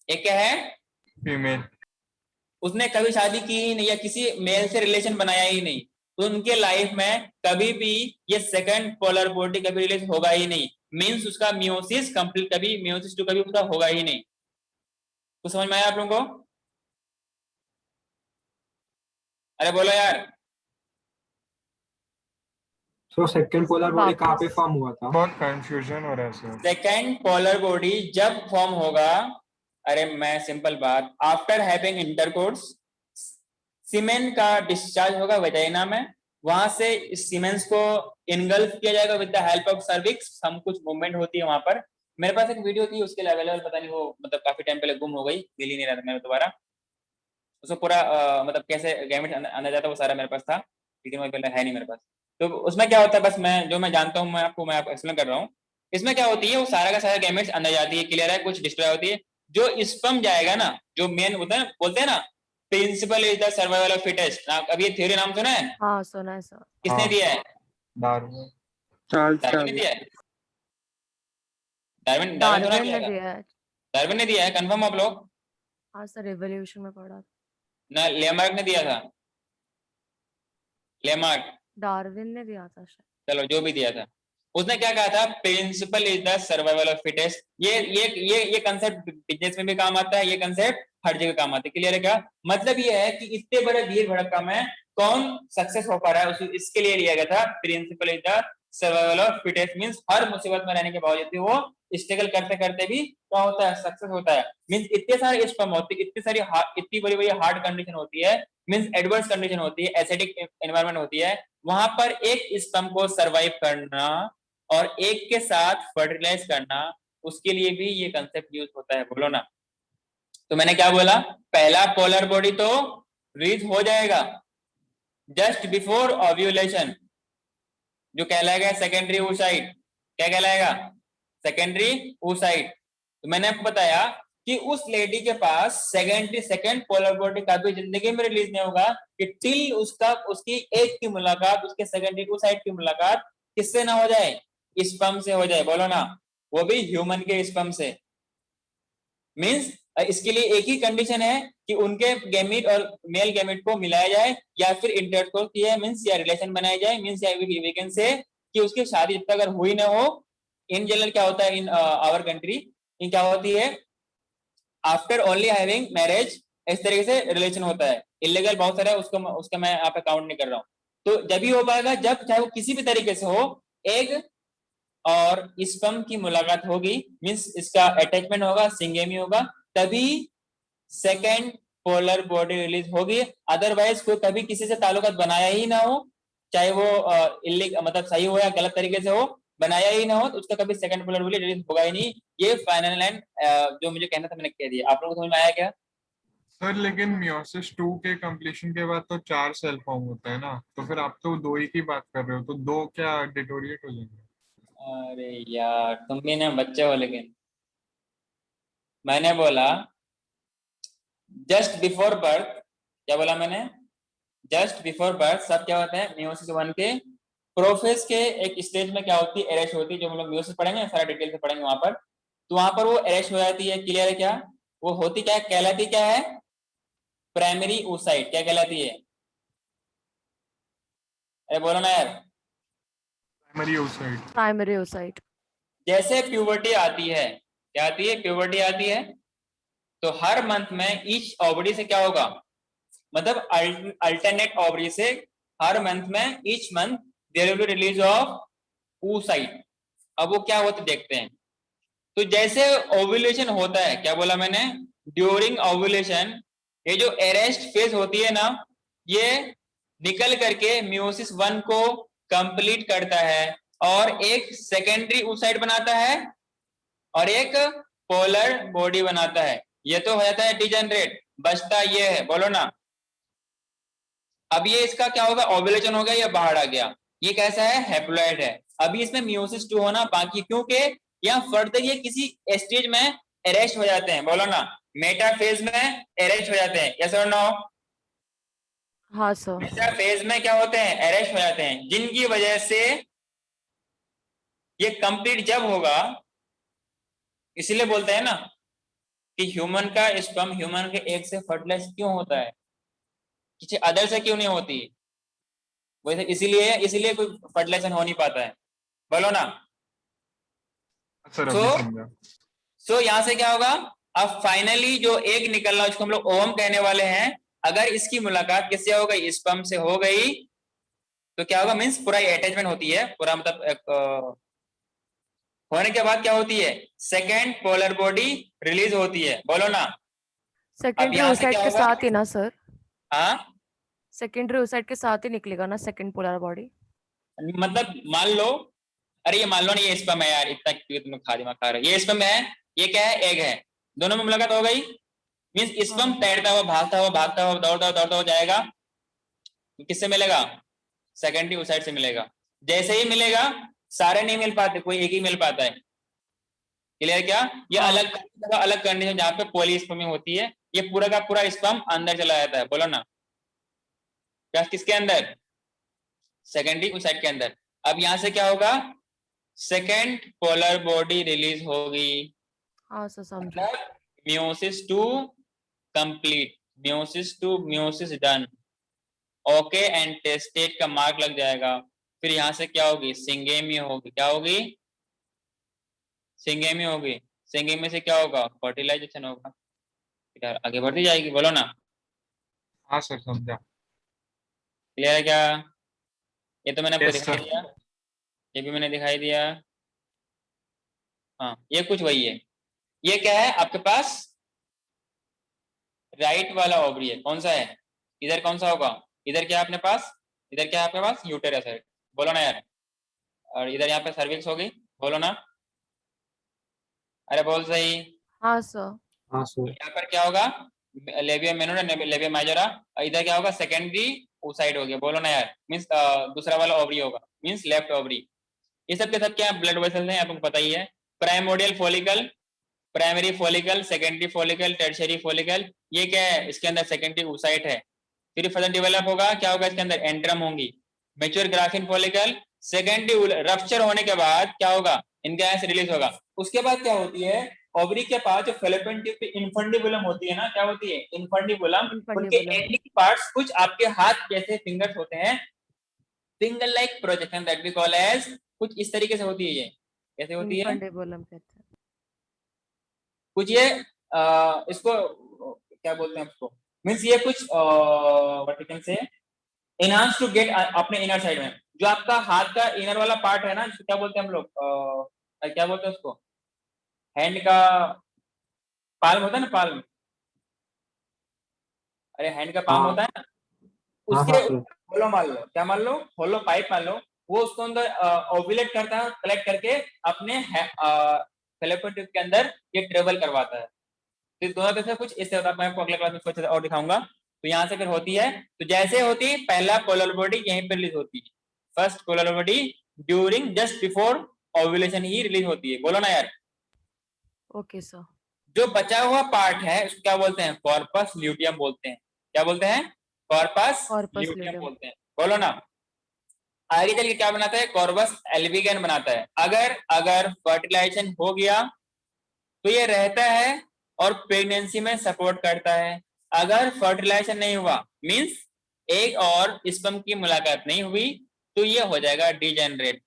एक क्या है, फीमेल। उसने कभी शादी की ही नहीं, या किसी मेल से रिलेशन बनाया ही नहीं, तो उनके लाइफ में कभी भी ये सेकंड पोलर बॉडी कभी रिलीज होगा ही नहीं, मींस उसका मियोसिस कंप्लीट, कभी मियोसिस 2 कभी उसका होगा ही नहीं। तो समझ में आया आप लोगों को? अरे बोलो यार। तो सेकंड पोलर बॉडी कहाँ पे वापस। फॉर्म हुआ था? बहुत कंफ्यूजन हो रहा है सर। सेकेंड पोलर बॉडी जब फॉर्म होगा, अरे मैं सिंपल बात, आफ्टर हैविंग इंटरकोर्स, सीमेन का डिस्चार्ज होगा वेजाइना में, वहां से इस सीमेंस को इनगल्फ किया जाएगा with the help of cervix, हम कुछ मूवमेंट होती है वहां पर। मेरे पास एक वीडियो थी उसके लिए अवेलेबल, पता नहीं वो मतलब काफी टाइम पहले गुम हो गई, मिल ही नहीं रहा था मेरे दोबारा, उसको पूरा मतलब कैसे गैमेट अंदर जाता है वो सारा मेरे पास था, लेकिन वो पहले है नहीं मेरे पास। तो उसमें क्या होता है, बस मैं जो मैं जानता हूँ मैं आपको एक्सप्लेन कर रहा हूँ। इसमें क्या होती है, वो सारा का सारा गैमेट्स अंदर जाती है, क्लियर है, कुछ डिस्ट्रॉय होती है, जो स्पर्म जाएगा ना, जो मेन होता है, बोलते हैं ना principle is the survival of fittest, अभी ये थ्योरी नाम सुना है? हाँ, सुना है सर। किसने हाँ। दिया है? डार्विन। डार्विन ने दिया है। डार्विन डार्विन डार्विन ने दिया दिया है। डार्विन ने दिया है, कंफर्म आप लोग? हाँ सर, रिवोल्यूशन में पढ़ा था। ना लेमार्क ने दिया था, लेमार्क, डार्विन ने दिया था शायद। चलो जो भी दिया था, उसने क्या कहा था, principle is the survival of fittest. ये कंसेप्ट बिजनेस में भी काम आता है, ये कंसेप्ट हर जगह काम आता है, क्लियर है क्या? मतलब ये है कि इतने बड़े भीड़ भड़का में कौन सक्सेस हो पा रहा है, इसके लिए लिया गया था principle is the survival of fittest, means हर मुसीबत में रहने के बावजूद भी वो स्ट्रगल करते करते भी क्या होता है, सक्सेस होता है। मींस इतने सारे स्पर्म होते हैं, इतनी बड़ी बड़ी हार्ड कंडीशन होती है, मींस एडवर्स कंडीशन होती है, एसिडिक एनवायरनमेंट होती है, वहां पर एक स्पर्म को सरवाइव करना और एक के साथ फर्टिलाइज करना, उसके लिए भी ये कंसेप्ट यूज होता है, बोलो ना। तो मैंने क्या बोला, पहला पोलर बॉडी तो रिलीज हो जाएगा जस्ट बिफोर ओव्यूलेशन, जो कहलाएगा सेकेंडरी oocyte। क्या कहलाएगा? Secondary oocyte। तो मैंने आपको बताया कि उस लेडी के पास सेकंड पोलर बॉडी कभी जिंदगी में रिलीज नहीं होगा कि टिल उसकी एक की मुलाकात, उसके सेकेंडरी टू साइड की मुलाकात किससे ना हो जाए, स्पर्म से हो जाए। बोलो ना, वो भी ह्यूमन के स्पर्म से। मींस इसके लिए एक ही कंडीशन है कि उनके गैमेट और मेल गैमेट को मिलाया जाए या फिर इंटरकोर्स किया मींस या रिलेशन बनाया जाए मींस या वी कैन से कि उसकी शादी जब तक अगर हुई ना हो। इन जनरल क्या होता है इन आवर कंट्री, इन क्या होती है आफ्टर ओनली हैविंग मैरिज, इस तरीके से रिलेशन होता है। इलीगल बहुत सारा है, उसका मैं यहाँ पे काउंट नहीं कर रहा हूँ। तो जब ही हो पाएगा जब चाहे वो किसी भी तरीके से हो, एग और स्पर्म की मुलाकात होगी मींस इसका अटैचमेंट होगा, सिंगेमी होगा, तभी सेकेंड पोलर बॉडी रिलीज होगी। अदरवाइज कोई कभी किसी से ताल्लुकात बनाया ही ना हो, चाहे वो मतलब सही हो या गलत तरीके से हो, बनाया ही ना हो, तो उसका कभी सेकंड पोलर बॉडी रिलीज होगा ही नहीं। ये फाइनल एंड जो मुझे कहना था मैंने कह दिया। आप लोगों को समझ में आया क्या? सर लेकिन मियोसिस 2 के कंप्लीशन के बाद तो 4 सेल फॉर्म होता है ना, तो फिर आप तो 2 ही की बात कर रहे हो, तो 2 क्या डिटोरिएट हो जाएंगे? अरे यार तुम भी ना बच्चे हो, लेकिन मैंने बोला जस्ट बिफोर बर्थ, क्या बोला मैंने? जस्ट बिफोर बर्थ सब क्या होता है मियोसिस 1 के प्रोफेस के एक स्टेज में क्या होती है, एरेस्ट होती है, जो हम लोग मियोसिस पढ़ेंगे सारा डिटेल से पढ़ेंगे वहां पर। तो वहां पर वो एरेस्ट हो जाती है, क्लियर है क्या? वो होती क्या है, कहलाती क्या है? Primary oocyte। क्या कहलाती है? अरे बोलो ना यार। Primary oocyte। Primary oocyte। जैसे प्यूबर्टी आती है, क्या आती है? प्यूबर्टी आती है, तो हर मंथ में ईच ओवरी से क्या होगा, मतलब अल्टरनेट ओवरी से हर मंथ में each month there will be release of oocyte। अब वो क्या होते देखते हैं। तो जैसे ओव्यूलेशन होता है, क्या बोला मैंने? ड्यूरिंग ओव्यूलेशन ये जो अरेस्ट फेज होती है ना, ये निकल करके मियोसिस 1 को कंप्लीट करता है और एक सेकेंडरी oocyte बनाता है और एक पोलर बॉडी बनाता है। ये तो हो जाता है डिजेनरेट, बचता ये है। बोलो ना। अब ये इसका क्या होगा, ओव्यूलेशन हो गया, ये बाहर आ गया, ये कैसा है? हैप्लॉइड है। अभी इसमें मियोसिस 2 होना बाकी, क्योंकि यहाँ फर्दर ये किसी स्टेज में अरेस्ट हो जाते हैं। बोलो ना, मेटाफेज में अरेस्ट हो जाते हैं। यस और नो? हाँ सर। मेटाफेज में क्या होते हैं? अरेस्ट हो जाते हैं, जिनकी वजह से ये कंप्लीट जब होगा, इसीलिए बोलते हैं ना कि ह्यूमन का स्पर्म ह्यूमन के एग से फर्टिलाइज क्यों होता है, किसी अदर से क्यों नहीं होती? वैसे इसीलिए कोई फर्टिलाइजेशन हो नहीं पाता है। बोलो ना। सर So- अभी समझा। सो यहाँ से क्या होगा, अब फाइनली जो एग निकलना उसको हम लोग ओवम कहने वाले हैं, अगर इसकी मुलाकात किससे हो गई, स्पर्म से हो गई, तो क्या होगा, मींस पूरा अटैचमेंट होती है पूरा, मतलब होने के बाद क्या होती है, सेकेंड पोलर बॉडी रिलीज होती है। बोलो ना। सेकेंडरी यहाँ से oocyte क्या के होगा? साथ ही ना सर? हाँ सेकेंडरी oocyte के साथ ही निकलेगा ना सेकेंड पोलर बॉडी? मतलब मान लो, अरे ये मान लो नहीं ये स्पर्म है यार, इतना क्यों तुम खा दिमाग खा रहे हो, ये स्पर्म है, ये क्या है, एग है, दोनों में मुलाकात हो गई, मींस स्पर्म तैरता हुआ भागता हुआ दौड़ता हुआ जाएगा, किससे मिलेगा? सेकेंडरी oocyte से मिलेगा। जैसे ही मिलेगा, सारे नहीं मिल पाते, कोई एक ही मिल पाता है। क्लियर क्या? ये अलग कंडीशन जहाँ पे पॉलीस्पर्मी होती है, ये पूरा का पूरा स्पर्म अंदर चला जाता है। बोलो ना, क्या किसके अंदर? सेकेंडरी oocyte के अंदर। अब यहाँ से क्या होगा, सेकेंड पोलर बॉडी रिलीज होगी, हाँ सर समझा। मतलब meiosis 2 complete, meiosis 2 meiosis done, okay and tested का मार्क लग जाएगा। फिर यहाँ से क्या होगी, सिंगेमी होगी। क्या होगी? सिंगेमी होगी। सिंगेमी से क्या होगा, फर्टिलाइजेशन होगा। यार आगे बढ़ती जाएगी। बोलो ना। हाँ सर समझा। क्लियर है क्या? ये तो मैंने आपको Yes, दिखाई sir. दिया, ये भी मैंने दिखाई दिया। हाँ ये कुछ वही है। ये क्या है आपके पास? राइट वाला ओवरी है। कौन सा है? इधर कौन सा होगा? इधर क्या है अपने पास? इधर क्या है आपके पास? यूटेरस है। बोलो ना यार। और इधर यहाँ पे सर्विक्स होगी। बोलो ना। अरे बोल सही। हाँ सर। हाँ सर। यहाँ पर क्या होगा, लेबिया मेनोरा, लेबिया माइजोरा। इधर क्या होगा, सेकेंडरी oocyte हो गया। बोलो ना यार, मींस दूसरा वाला ओवरी होगा, मींस लेफ्ट ओवरी। ये सब के सब क्या ब्लड वेसल्स हैं, आपको पता ही है। Primordial follicle, primary follicle, secondary follicle, tertiary follicle, ये क्या है, इसके अंदर सेकेंडरी oocyte है। फिर फर्दर डेवलप होगा, क्या होगा इसके अंदर, एंड्रम होंगी। Mature graphene follicle, secondary rupture होने के बाद क्या होगा, इनका गैस रिलीज होगा। उसके बाद क्या होती है, ओवरी के पास जो फेलोपियन ट्यूब की इन्फंडिबुलम होती है ना, क्या होती है, इन्फंडिबुलम, उनके Infundibulum. एंडिंग पार्ट्स कुछ आपके हाथ जैसे फिंगर्स होते हैं, finger like projection that we call as, कुछ इस तरीके से होती है। ये कैसे होती है, Infundibulum कहते हैं। कुछ ये इसको क्या बोलते हैं उसको, मीन्स ये कुछ what we can say enhance to get अपने इनर साइड में, जो आपका हाथ का इनर वाला पार्ट है ना, जिसको क्या बोलते हैं हम लोग, क्या बोलते हैं उसको, हैंड का पाल्म होता है ना, पाल्म, अरे हैंड का पाल्म हाँ। होता है ना, हाँ उसके हाँ सर। होलो मान लो, क्या मान लो, होलो पाइप मान लो, वो उसको अंदर ओव्यूलेट करता है, कलेक्ट करके अपने फेलोपियन ट्यूब के अंदर ये ट्रेवल करवाता है। तो दोनों तरफ से कुछ इससे होता है, मैं आपको अगले क्लास में कुछ और दिखाऊंगा। तो यहाँ से फिर होती है, तो जैसे होती है, पहला पोलर बॉडी यहीं पर रिलीज होती है, first polar body during just before ovulation ही रिलीज होती है। बोलो ना यार, Okay, sir. जो बचा हुआ पार्ट है उसको क्या बोलते हैं, कॉर्पस ल्यूटियम बोलते हैं। क्या बोलते हैं, कॉर्पस Corpus ल्यूटियम luteum. बोलते हैं। बोलो ना, आगे चल के क्या बनाता है, कॉर्पस एल्बिगेन बनाता है। अगर फर्टिलाइजेशन हो गया तो ये रहता है और प्रेगनेंसी में सपोर्ट करता है। अगर फर्टिलाइजेशन नहीं हुआ, मींस एग और स्पर्म की मुलाकात नहीं हुई, तो ये हो जाएगा डिजेनरेट।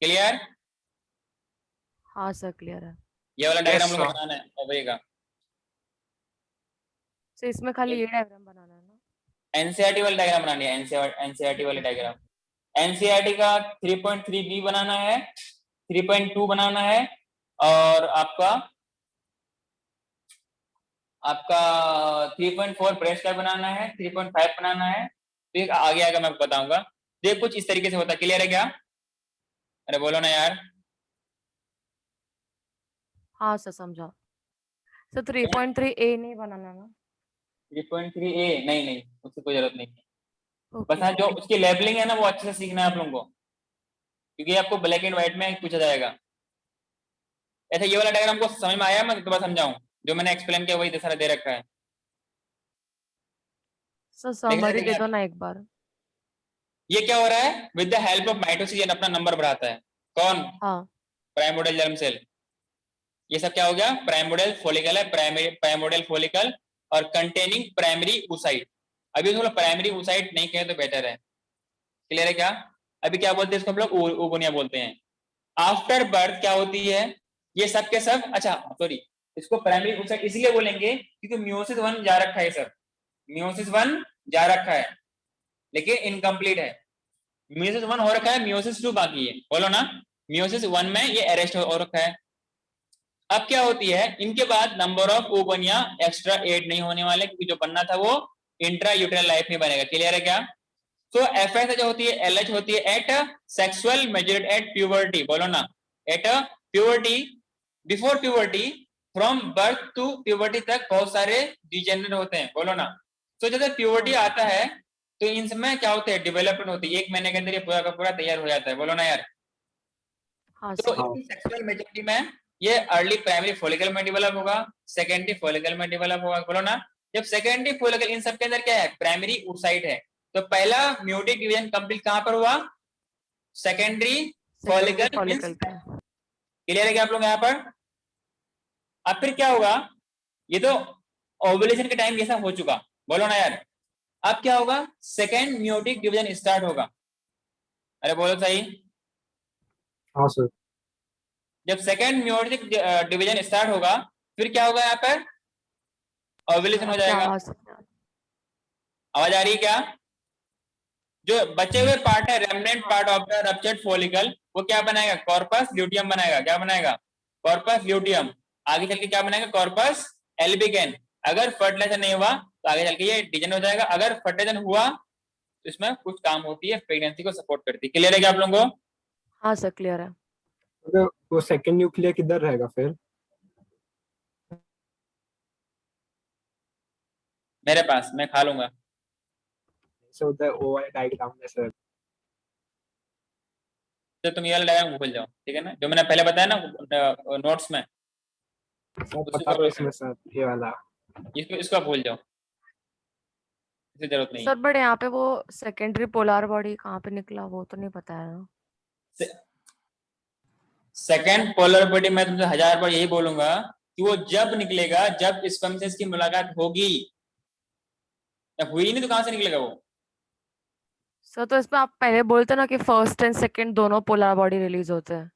क्लियर, हाँ सर, क्लियर है। ये वाला डायग्राम Yes, लोग sir. बनाना है ओवरी का। सो इसमें खाली ये डायग्राम बनाना है ना? एनसीईआरटी वाला डायग्राम बनानी है, एनसीईआरटी वाले डायग्राम। एनसीईआरटी का 3.3b बनाना है, 3.2 बनाना है, और आपका 3.4 ब्रेस्ट का बनाना है, 3.5 बनाना है। तो ये आगे आगे मैं आपको बताऊंगा। तो ये कुछ इस तरीके से होता है। क्लियर है क्या, अरे बोलो ना यार। हाँ सर, समझा। सर 3.3A नहीं बनाना ना? 3.3a नहीं नहीं, उसकी कोई जरूरत नहीं है। ओके बस हाँ, जो सर। उसकी लेबलिंग है ना, वो अच्छे से सीखना है आप लोगों को, क्योंकि आपको ब्लैक एंड व्हाइट में पूछा जाएगा। ऐसा ये वाला डायग्राम को समझ में आया, मैं दोबारा समझाऊं, जो मैंने एक्सप्लेन किया वही सारा दे रखा है। सर लिख समरी रहे दे थे दो आप? ना एक बार। ये क्या हो रहा है, with the help of mitosis अपना नंबर बढ़ाता है। कौन, हाँ। Primordial germ cell. ये सब क्या हो गया, प्राइमोर्डियल फॉलिकल है, प्राइमोर्डियल फॉलिकल और कंटेनिंग प्राइमरी oocyte। अभी थोड़ा प्राइमरी oocyte नहीं कहे तो बेटर है। क्लियर है क्या, अभी क्या बोलते हैं इसको हम लोग, ओगोनिया बोलते हैं। आफ्टर बर्थ क्या होती है, ये सब के सब, अच्छा सॉरी, इसको प्राइमरी oocyte इसलिए बोलेंगे क्योंकि मियोसिस 1 जा रखा है, सब मियोसिस 1 जा रखा है, लेकिन इनकम्प्लीट है। मियोसिस 1 हो रखा है, मियोसिस 2 बाकी है। बोलो ना, मियोसिस 1 में ये अरेस्ट हो रखा है। अब क्या होती है, इनके बाद नंबर ऑफ ओवनिया एक्स्ट्रा 8 नहीं होने वाले, क्योंकि जो बनना था वो इंट्रा यूटेरल लाइफ में बनेगा। क्लियर है क्या, तो एफएस जो होती है, एलएच होती है at sexual maturity at puberty. बोलो ना, at puberty, before puberty, from birth to puberty तक बहुत सारे डिजेनरेट होते हैं। बोलो ना, तो जैसे प्यूबर्टी हाँ। आता है तो इनमें क्या होते हैं, डेवलपमेंट होती है, 1 महीने के अंदर ये पूरा का पूरा तैयार हो जाता है। बोलो ना यार, हाँ तो सर। इसकी सेक्सुअल मेच्योरिटी में ये अर्ली प्राइमरी फॉलिकल में डेवलप होगा, सेकेंडरी फॉलिकल में डेवलप होगा। बोलो ना, जब सेकेंडरी फॉलिकल, इन सब के अंदर क्या है, प्राइमरी oocyte है, तो पहला म्यूटिक डिवीजन कंप्लीट कहां पर हुआ, secondary secondary follicle means. Follicle पे। क्लियर है क्या आप लोग यहाँ पर। अब फिर क्या होगा, ये तो ओव्यूलेशन के टाइम जैसा हो चुका। बोलो ना यार, अब क्या होगा, सेकेंड म्यूटिक डिवीजन स्टार्ट होगा। अरे बोलो सही, हाँ सर। जब सेकेंड म्यूटिक डिवीजन स्टार्ट होगा फिर क्या होगा, यहाँ पर ओव्यूलेशन हो आपकी जाएगा। आवाज नहीं आ रही। आवाज आ रही है क्या, जो बचे हुए पार्ट है, remnant part of the ruptured follicle, वो क्या बनाएगा, कॉर्पस ल्यूटियम बनाएगा। क्या बनाएगा, कॉर्पस ल्यूटियम। आगे चल के क्या बनाएगा, कॉर्पस एल्बिगेन। अगर फर्टिलाइजेशन नहीं हुआ तो आगे चल के ये डिजन हो जाएगा। अगर फर्टिलाइजेशन हुआ तो इसमें कुछ काम होती है, प्रेगनेंसी को सपोर्ट करती है। क्लियर है क्या आप लोगों को। हाँ सर, क्लियर है। अगर वो सेकंड न्यूक्लियर किधर रहेगा फिर? मेरे पास, मैं खा लूंगा। ऐसे होता है ओ वाले डायग्राम में सर। तो तुम ये वाला डायग्राम भूल जाओ, ठीक है ना, जो मैंने पहले बताया ना नोट्स में, सर उसको बता दो करो, इसमें सर ये वाला। इसको आप भूल जाओ, इसकी जरूरत नहीं सर बट यहाँ पे वो सेकेंडरी पोलर बॉडी कहाँ पे निकला वो तो नहीं पता है ना। है। सेकेंड पोलर बॉडी मैं तुमसे 1000 बार यही बोलूंगा कि वो जब निकलेगा जब स्पर्म से इसकी मुलाकात होगी, या हुई नहीं तो कहां से निकलेगा वो। सर तो इसमें आप पहले बोलते ना कि फर्स्ट एंड सेकंड दोनों पोलर बॉडी रिलीज होते हैं।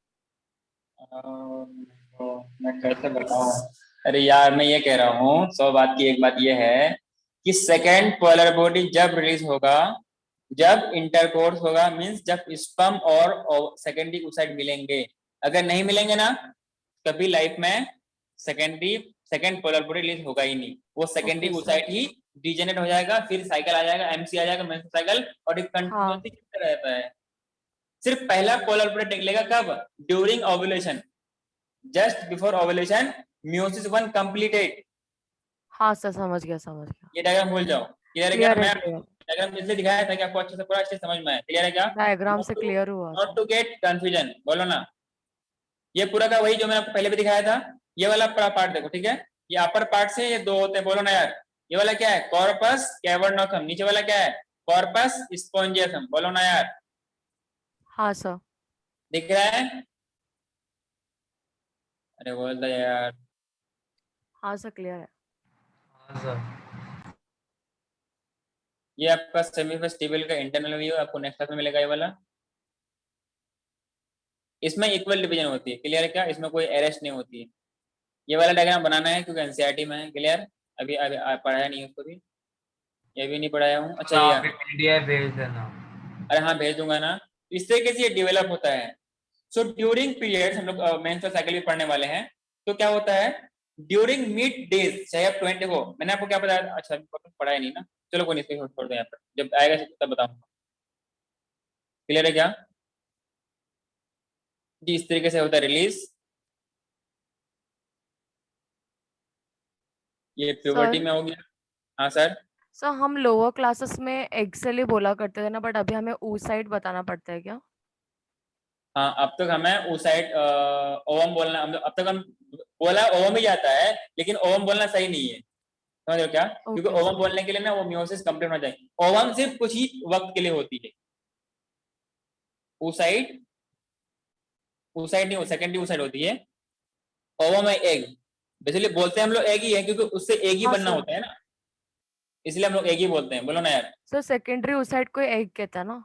तो मैं कैसे बताऊं, अरे यार मैं ये कह रहा हूँ, 100 बात की एक बात ये है कि सेकेंड पोलर बॉडी जब रिलीज होगा जब इंटरकोर्स होगा, मींस जब स्पर्म और सेकेंडरी ओसाइट मिलेंगे। अगर नहीं मिलेंगे ना कभी लाइफ में सेकेंड पोलर बॉडी रिलीज होगा ही नहीं, वो सेकेंडरी Okay, ओसाइट ही डिजेनरेट हो जाएगा, फिर साइकिल आ जाएगा, एमसी आ जाएगा, मेंस्ट्रुअल साइकिल, और एक कंटिन्यूअसली चलता रहता है। सिर्फ पहला पोलर बॉडी निकलेगा कब, during ovulation, just before ovulation meiosis 1 completed. हाँ सर समझ गया। ये डायग्राम भूल जाओ, क्लियर है क्या। क्लियर है, मैं क्लियर। डायग्राम इसलिए दिखाया था कि आपको अच्छे से पूरा अच्छे से समझ में आए, क्लियर है क्या। डायग्राम से क्लियर हुआ नॉट टू गेट कंफ्यूजन, बोलो ना। ये पूरा का वही जो मैंने आपको पहले भी दिखाया था, ये वाला पूरा पार्ट देखो, ठीक है। ये अपर पार्ट से ये 2 होते हैं, बोलो ना यार। ये वाला क्या है, कॉर्पस कैवर्नोसम, नीचे वाला क्या है, कॉर्पस स्पोंजियसम, बोलो ना यार। हाँ सर। दिख रहा है, अरे बोल दो यार। हाँ सर क्लियर है। हाँ सर। ये आपका सेमीफेस्टिबल का इंटरनल व्यू आपको नेक्स्ट क्लास में मिलेगा, ये वाला। इसमें इक्वल डिवीजन होती है, क्लियर है क्या, इसमें कोई एरेस्ट नहीं होती है। ये वाला डायग्राम बनाना है क्योंकि एनसीईआरटी में है, क्लियर। अभी पढ़ाया नहीं उसको भी, ये भी नहीं पढ़ाया हूँ। अच्छा हाँ, ये, पीडीएफ भेज देना। अरे हाँ भेज दूंगा ना। इस तरीके से ये डेवलप होता है। सो ड्यूरिंग पीरियड्स, हम लोग मेंस्ट्रुअल साइकिल भी पढ़ने वाले हैं, तो क्या होता है ड्यूरिंग मिड डेज, चाहे आप 20 हो, मैंने आपको क्या बताया, अच्छा पढ़ाया नहीं ना, चलो कोई नहीं, छोड़ दो यहाँ पर, जब आएगा तब बताऊंगा, क्लियर है क्या जी। इस तरीके से होता है रिलीज। ये प्यूबर्टी में हो गया। हाँ सर। सर हम लोअर क्लासेस में एक्सेल ही बोला करते थे ना, बट अभी हमें oocyte बताना पड़ता है क्या। हाँ अब तक हमें oocyte ओवम बोलना, अब तक हम बोला ओवम ही आता है, लेकिन ओवम बोलना सही नहीं है, समझ रहे हो क्या। क्योंकि Okay, ओवम sir. बोलने के लिए ना वो मियोसिस कंप्लीट होना चाहिए। ओवम सिर्फ कुछ ही वक्त के लिए होती है, oocyte नहीं, वो सेकेंडरी oocyte होती है। ओवम है एग, बेसिकली बोलते हैं हम लोग एग ही है, क्योंकि उससे एग ही हाँ, बनना sir. होता है ना, इसलिए हम लोग एग ही बोलते हैं, बोलो ना यार। सर सेकेंडरी oocyte को एग कहता है ना।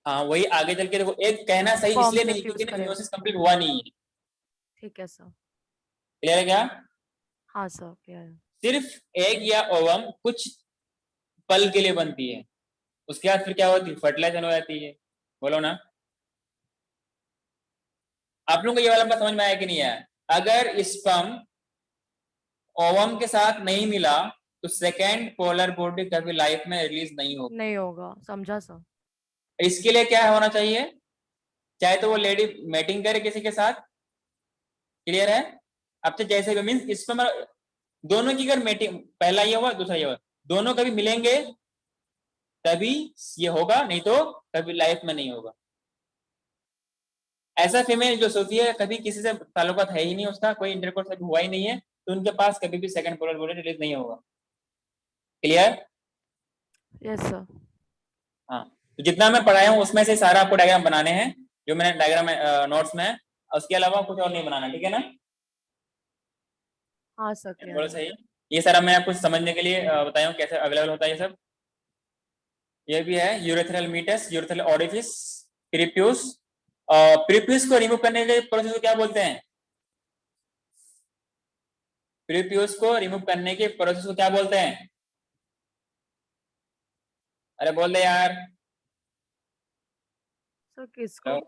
हाँ वही आगे चल के देखो, एग कहना सही फॉर्म इसलिए से नहीं फ्यूज क्योंकि करेगा। मियोसिस कंप्लीट हुआ नहीं है, ठीक है सर। क्लियर है क्या। हाँ सर क्लियर है। सिर्फ एग या ओवम कुछ पल के लिए बनती है, उसके बाद फिर क्या होती है, फर्टिलाइजेशन हो जाती है, बोलो ना। आप लोगों को ये वाला बात समझ में आया कि नहीं आया। अगर स्पर्म ओवम के साथ नहीं मिला तो सेकेंड पोलर बॉडी कभी लाइफ में रिलीज नहीं होगा। नहीं होगा, समझा सर। इसके लिए क्या होना चाहिए, चाहे तो वो लेडी मेटिंग करे किसी के साथ, क्लियर है। अब तो जैसे भी मीन्स स्पर्म दोनों की अगर मेटिंग, पहला ये हुआ दूसरा ये हुआ, दोनों कभी मिलेंगे तभी ये होगा, नहीं तो कभी लाइफ में नहीं होगा। ऐसा फीमेल जो सोती है कभी किसी से ताल्लुकात है ही नहीं, उसका कोई इंटरकोर्स कभी हुआ ही नहीं है, तो उनके पास कभी भी सेकंड पोलर बॉडी रिलीज नहीं होगा, क्लियर। Yes sir. हाँ तो जितना मैं पढ़ाया हूँ उसमें से सारा आपको डायग्राम बनाने हैं, जो मैंने डायग्राम नोट्स में है, उसके अलावा कुछ और नहीं बनाना, ठीक है ना। हाँ सर क्लियर बोलो है। सही। ये सारा मैं आपको समझने के लिए बताया हूँ कैसे अवेलेबल होता है ये सब। ये भी है urethral meatus, urethral orifice, prepuce. Prepuce को रिमूव करने के प्रोसेस को क्या बोलते हैं, प्रीप्यूस को रिमूव करने के प्रोसेस को क्या बोलते हैं, अरे बोल दे यार। सर किसको।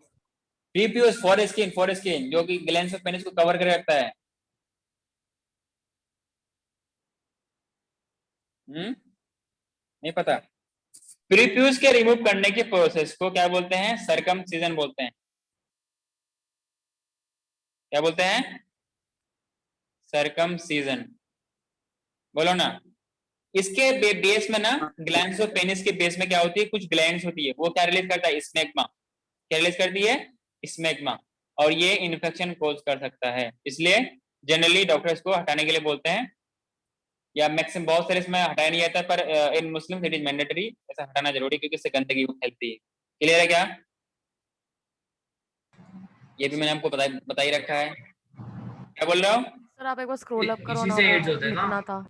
प्रीप्यूस फॉर स्किन जो कि ग्लैंड्स ऑफ पेनिस को कवर कर रखता है। नहीं पता। प्रीप्यूस के रिमूव करने के प्रोसेस को क्या बोलते हैं, सर्कमसिजन बोलते हैं। क्या बोलते हैं, सर्कमसिजन, बोलो ना। इसके बेस में ना ग्लैंड्स ऑफ पेनिस के बेस में क्या होती है, कुछ ग्लैंड्स होती है, वो क्या रिलीज करता है, स्मेग्मा। क्या रिलीज करती है, स्मेग्मा, और ये इन्फेक्शन कोज कर सकता है, इसलिए जनरली डॉक्टर इसको हटाने के लिए बोलते हैं, या मैक्सिमम बहुत सारे इसमें हटाया नहीं जाता, पर इन मुस्लिम इट इज मैंडेटरी, ऐसा हटाना जरूरी क्योंकि इससे गंदगी फैलती है। क्लियर है क्या? ये भी मैंने आपको बता ही रखा है। क्या बोल रहे हो? सर आप एक बार स्क्रॉल अप करो इसी ना, से वो एड्स होते हैं ना? लिखना था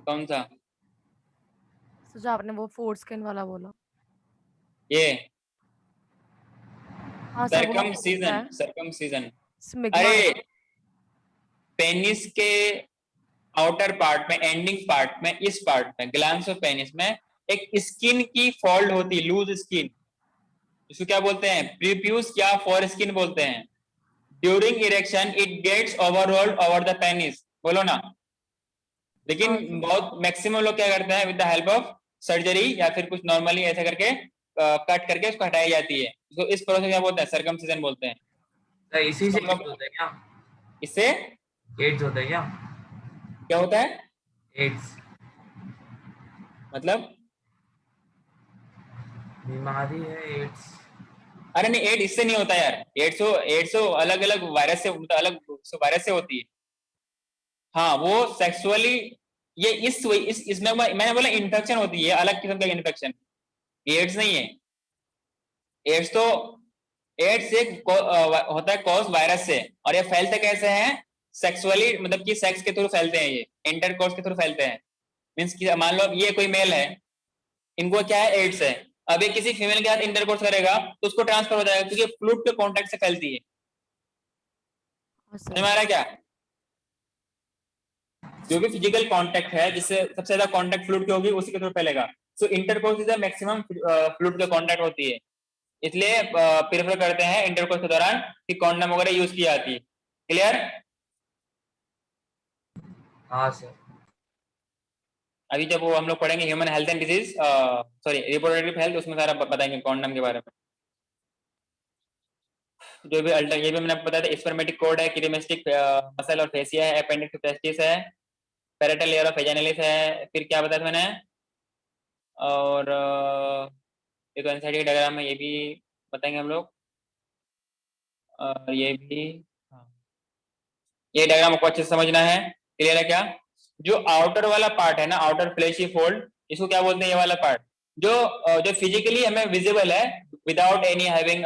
कौन सा? सर जो आपने वो फोर स्किन वाला बोला। ये हाँ सर वो सरकमसीजन, सरकमसीजन। स्मिग्मा अरे पेनिस के आउटर पार्ट में, एंडिंग पार्ट में, इस पार्ट में, ग्लैंड्स ऑफ पेनिस में एक स्किन की फोल्ड होती है, लूज स्किन, इसको क्या बोलते हैं? प्रीप्यूस या फॉर स्किन बोलते हैं। During erection it gets overrolled over the penis, बोलो ना। लेकिन बहुत मैक्सिमम लोग क्या करते हैं, with the help of surgery या फिर कुछ नॉर्मली ऐसा करके कट करके उसको हटाई जाती है। तो इस प्रोसेस क्या बोलते हैं? सरकमसिजन बोलते हैं। तो इसी से एड्स होता है क्या? इससे एड्स होता है क्या? क्या होता है? एड्स मतलब बीमारी है एड्स। अरे नहीं, एड्स इससे नहीं होता यार। एड्स अलग अलग वायरस से, अलग वायरस से होती है। हाँ वो सेक्सुअली, ये इसमें मैंने बोला इन्फेक्शन होती है, अलग किस्म का इन्फेक्शन, एड्स नहीं है। एड्स तो एड्स एक होता है कॉज वायरस से, और ये फैलते कैसे हैं? सेक्सुअली, मतलब कि सेक्स के थ्रू फैलते हैं, ये इंटरकोर्स के थ्रू फैलते हैं। मींस कि मान लो ये कोई मेल है, इनको क्या है? एड्स है। अब ये किसी फीमेल के साथ इंटरकोर्स करेगा तो उसको ट्रांसफर हो जाएगा, क्योंकि फ्लूइड के कांटेक्ट से फैलती है। समझ में आ रहा है क्या? जो भी फिजिकल कांटेक्ट है, जिससे सबसे ज्यादा कांटेक्ट फ्लूइड की होगी, उसी के थ्रू फैलेगा। So intercourse is the maximum fluid के कांटेक्ट होती है, इसलिए प्रेफर करते हैं इंटरकोर्स के दौरान कि कॉन्डम वगैरह यूज की जाती है। क्लियर? हाँ सर। अभी जब वो हम लोग पढ़ेंगे human health and disease, sorry reproductive health, उसमें सारा बताएंगे कॉन्डम के बारे में। जो भी अल्टर, ये भी मैंने आपको बताया था, स्पर्मेटिक कोड है, क्रीमेस्टिक मसल और फेसिया है, अपेंडिक्स टेस्टिस है, पैरेटल लेयर ऑफ वेजाइनलिस है, फिर क्या बताया था मैंने, और ये तो एनसाइड डायग्राम में, ये भी बताएंगे हम लोग, और ये भी, हाँ ये डायग्राम आपको अच्छे से समझना है। क्लियर है क्या? जो आउटर वाला पार्ट है ना, आउटर फ्लैशी फोल्ड, इसको क्या बोलते हैं? ये वाला पार्ट जो फिजिकली हमें विजिबल है विदाउट एनी हैविंग,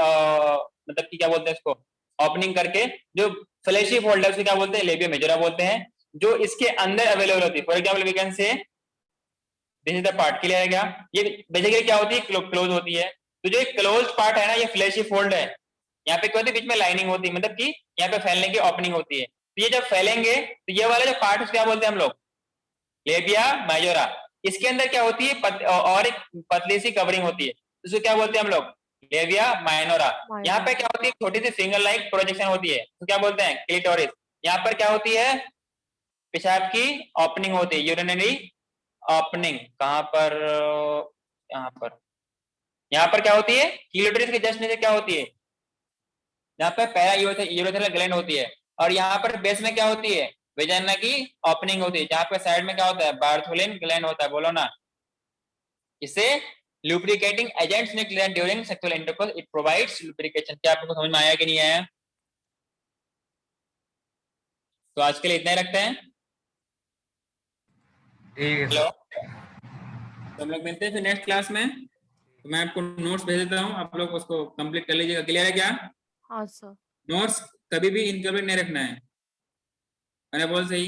मतलब कि क्या बोलते हैं इसको, ओपनिंग करके, जो फ्लैशी फोल्ड है उसे क्या बोलते हैं? लेबिया मेजोरा बोलते हैं। जो इसके अंदर अवेलेबल होती है, for example we can say this is the part. Clear है क्या? ये बेसिकली क्या होती है? क्लोज होती है। तो जो क्लोज पार्ट है ना, ये फ्लैशी फोल्ड है। यहाँ पे क्या होती है? बीच में लाइनिंग होती है, मतलब कि यहाँ पे फैलने की ओपनिंग होती है। तो ये जब फैलेंगे तो ये वाला जो पार्ट क्या बोलते हैं हम लोग? Labia majora. इसके अंदर क्या होती है? और एक पतली सी कवरिंग होती है, इसको क्या बोलते हैं हम लोग? Labia minora. यहाँ पे क्या होती है? छोटी सी फिंगर लाइक प्रोजेक्शन होती है, तो क्या बोलते हैं? क्लिटोरिस। यहाँ पर क्या होती है? पेशाब की ओपनिंग होती है, यूरिनरी ओपनिंग। कहाँ पर? यहाँ पर क्या होती है? क्लिटोरिस के जस्ट नीचे क्या होती है? यहाँ पर पैरा यूरेथ्रल ग्लैंड होती है, और यहाँ पर बेस में क्या होती है? वेजाइना की ओपनिंग होती है, जहाँ पे साइड में क्या होता है? बार्थोलिन ग्लैंड होता है, बोलो ना। इसे लुब्रिकेटिंग एजेंट्स ने gland during sexual intercourse, it provides lubrication. क्या आपको समझ में आया कि नहीं आया? तो आज के लिए इतना ही रखते हैं। ठीक है हेलो, सर। तो हम लोग मिलते हैं फिर नेक्स्ट क्लास में। तो मैं आपको नोट्स भेज देता हूँ, आप लोग उसको कंप्लीट कर लीजिएगा। क्लियर है क्या? हाँ सर। नोट्स कभी भी इनकम्प्लीट नहीं रखना है, मैंने बोल सही?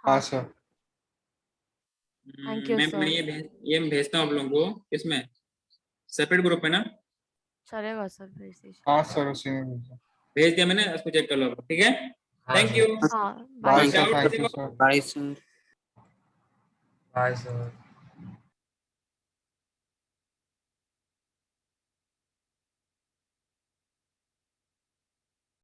हाँ सर। थैंक यू मैं सर। ये भेजता हूँ आप लोगों को, इसमें सेपरेट ग्रुप है ना? चलेगा सर, भेज दीजिए। हाँ सर, उसी में भेज दिया मैंने, उसको चेक कर लो, ठीक है? Thank you. हाँ bye bye sir, sir. Thank you sir. Bye sir. Bye sir.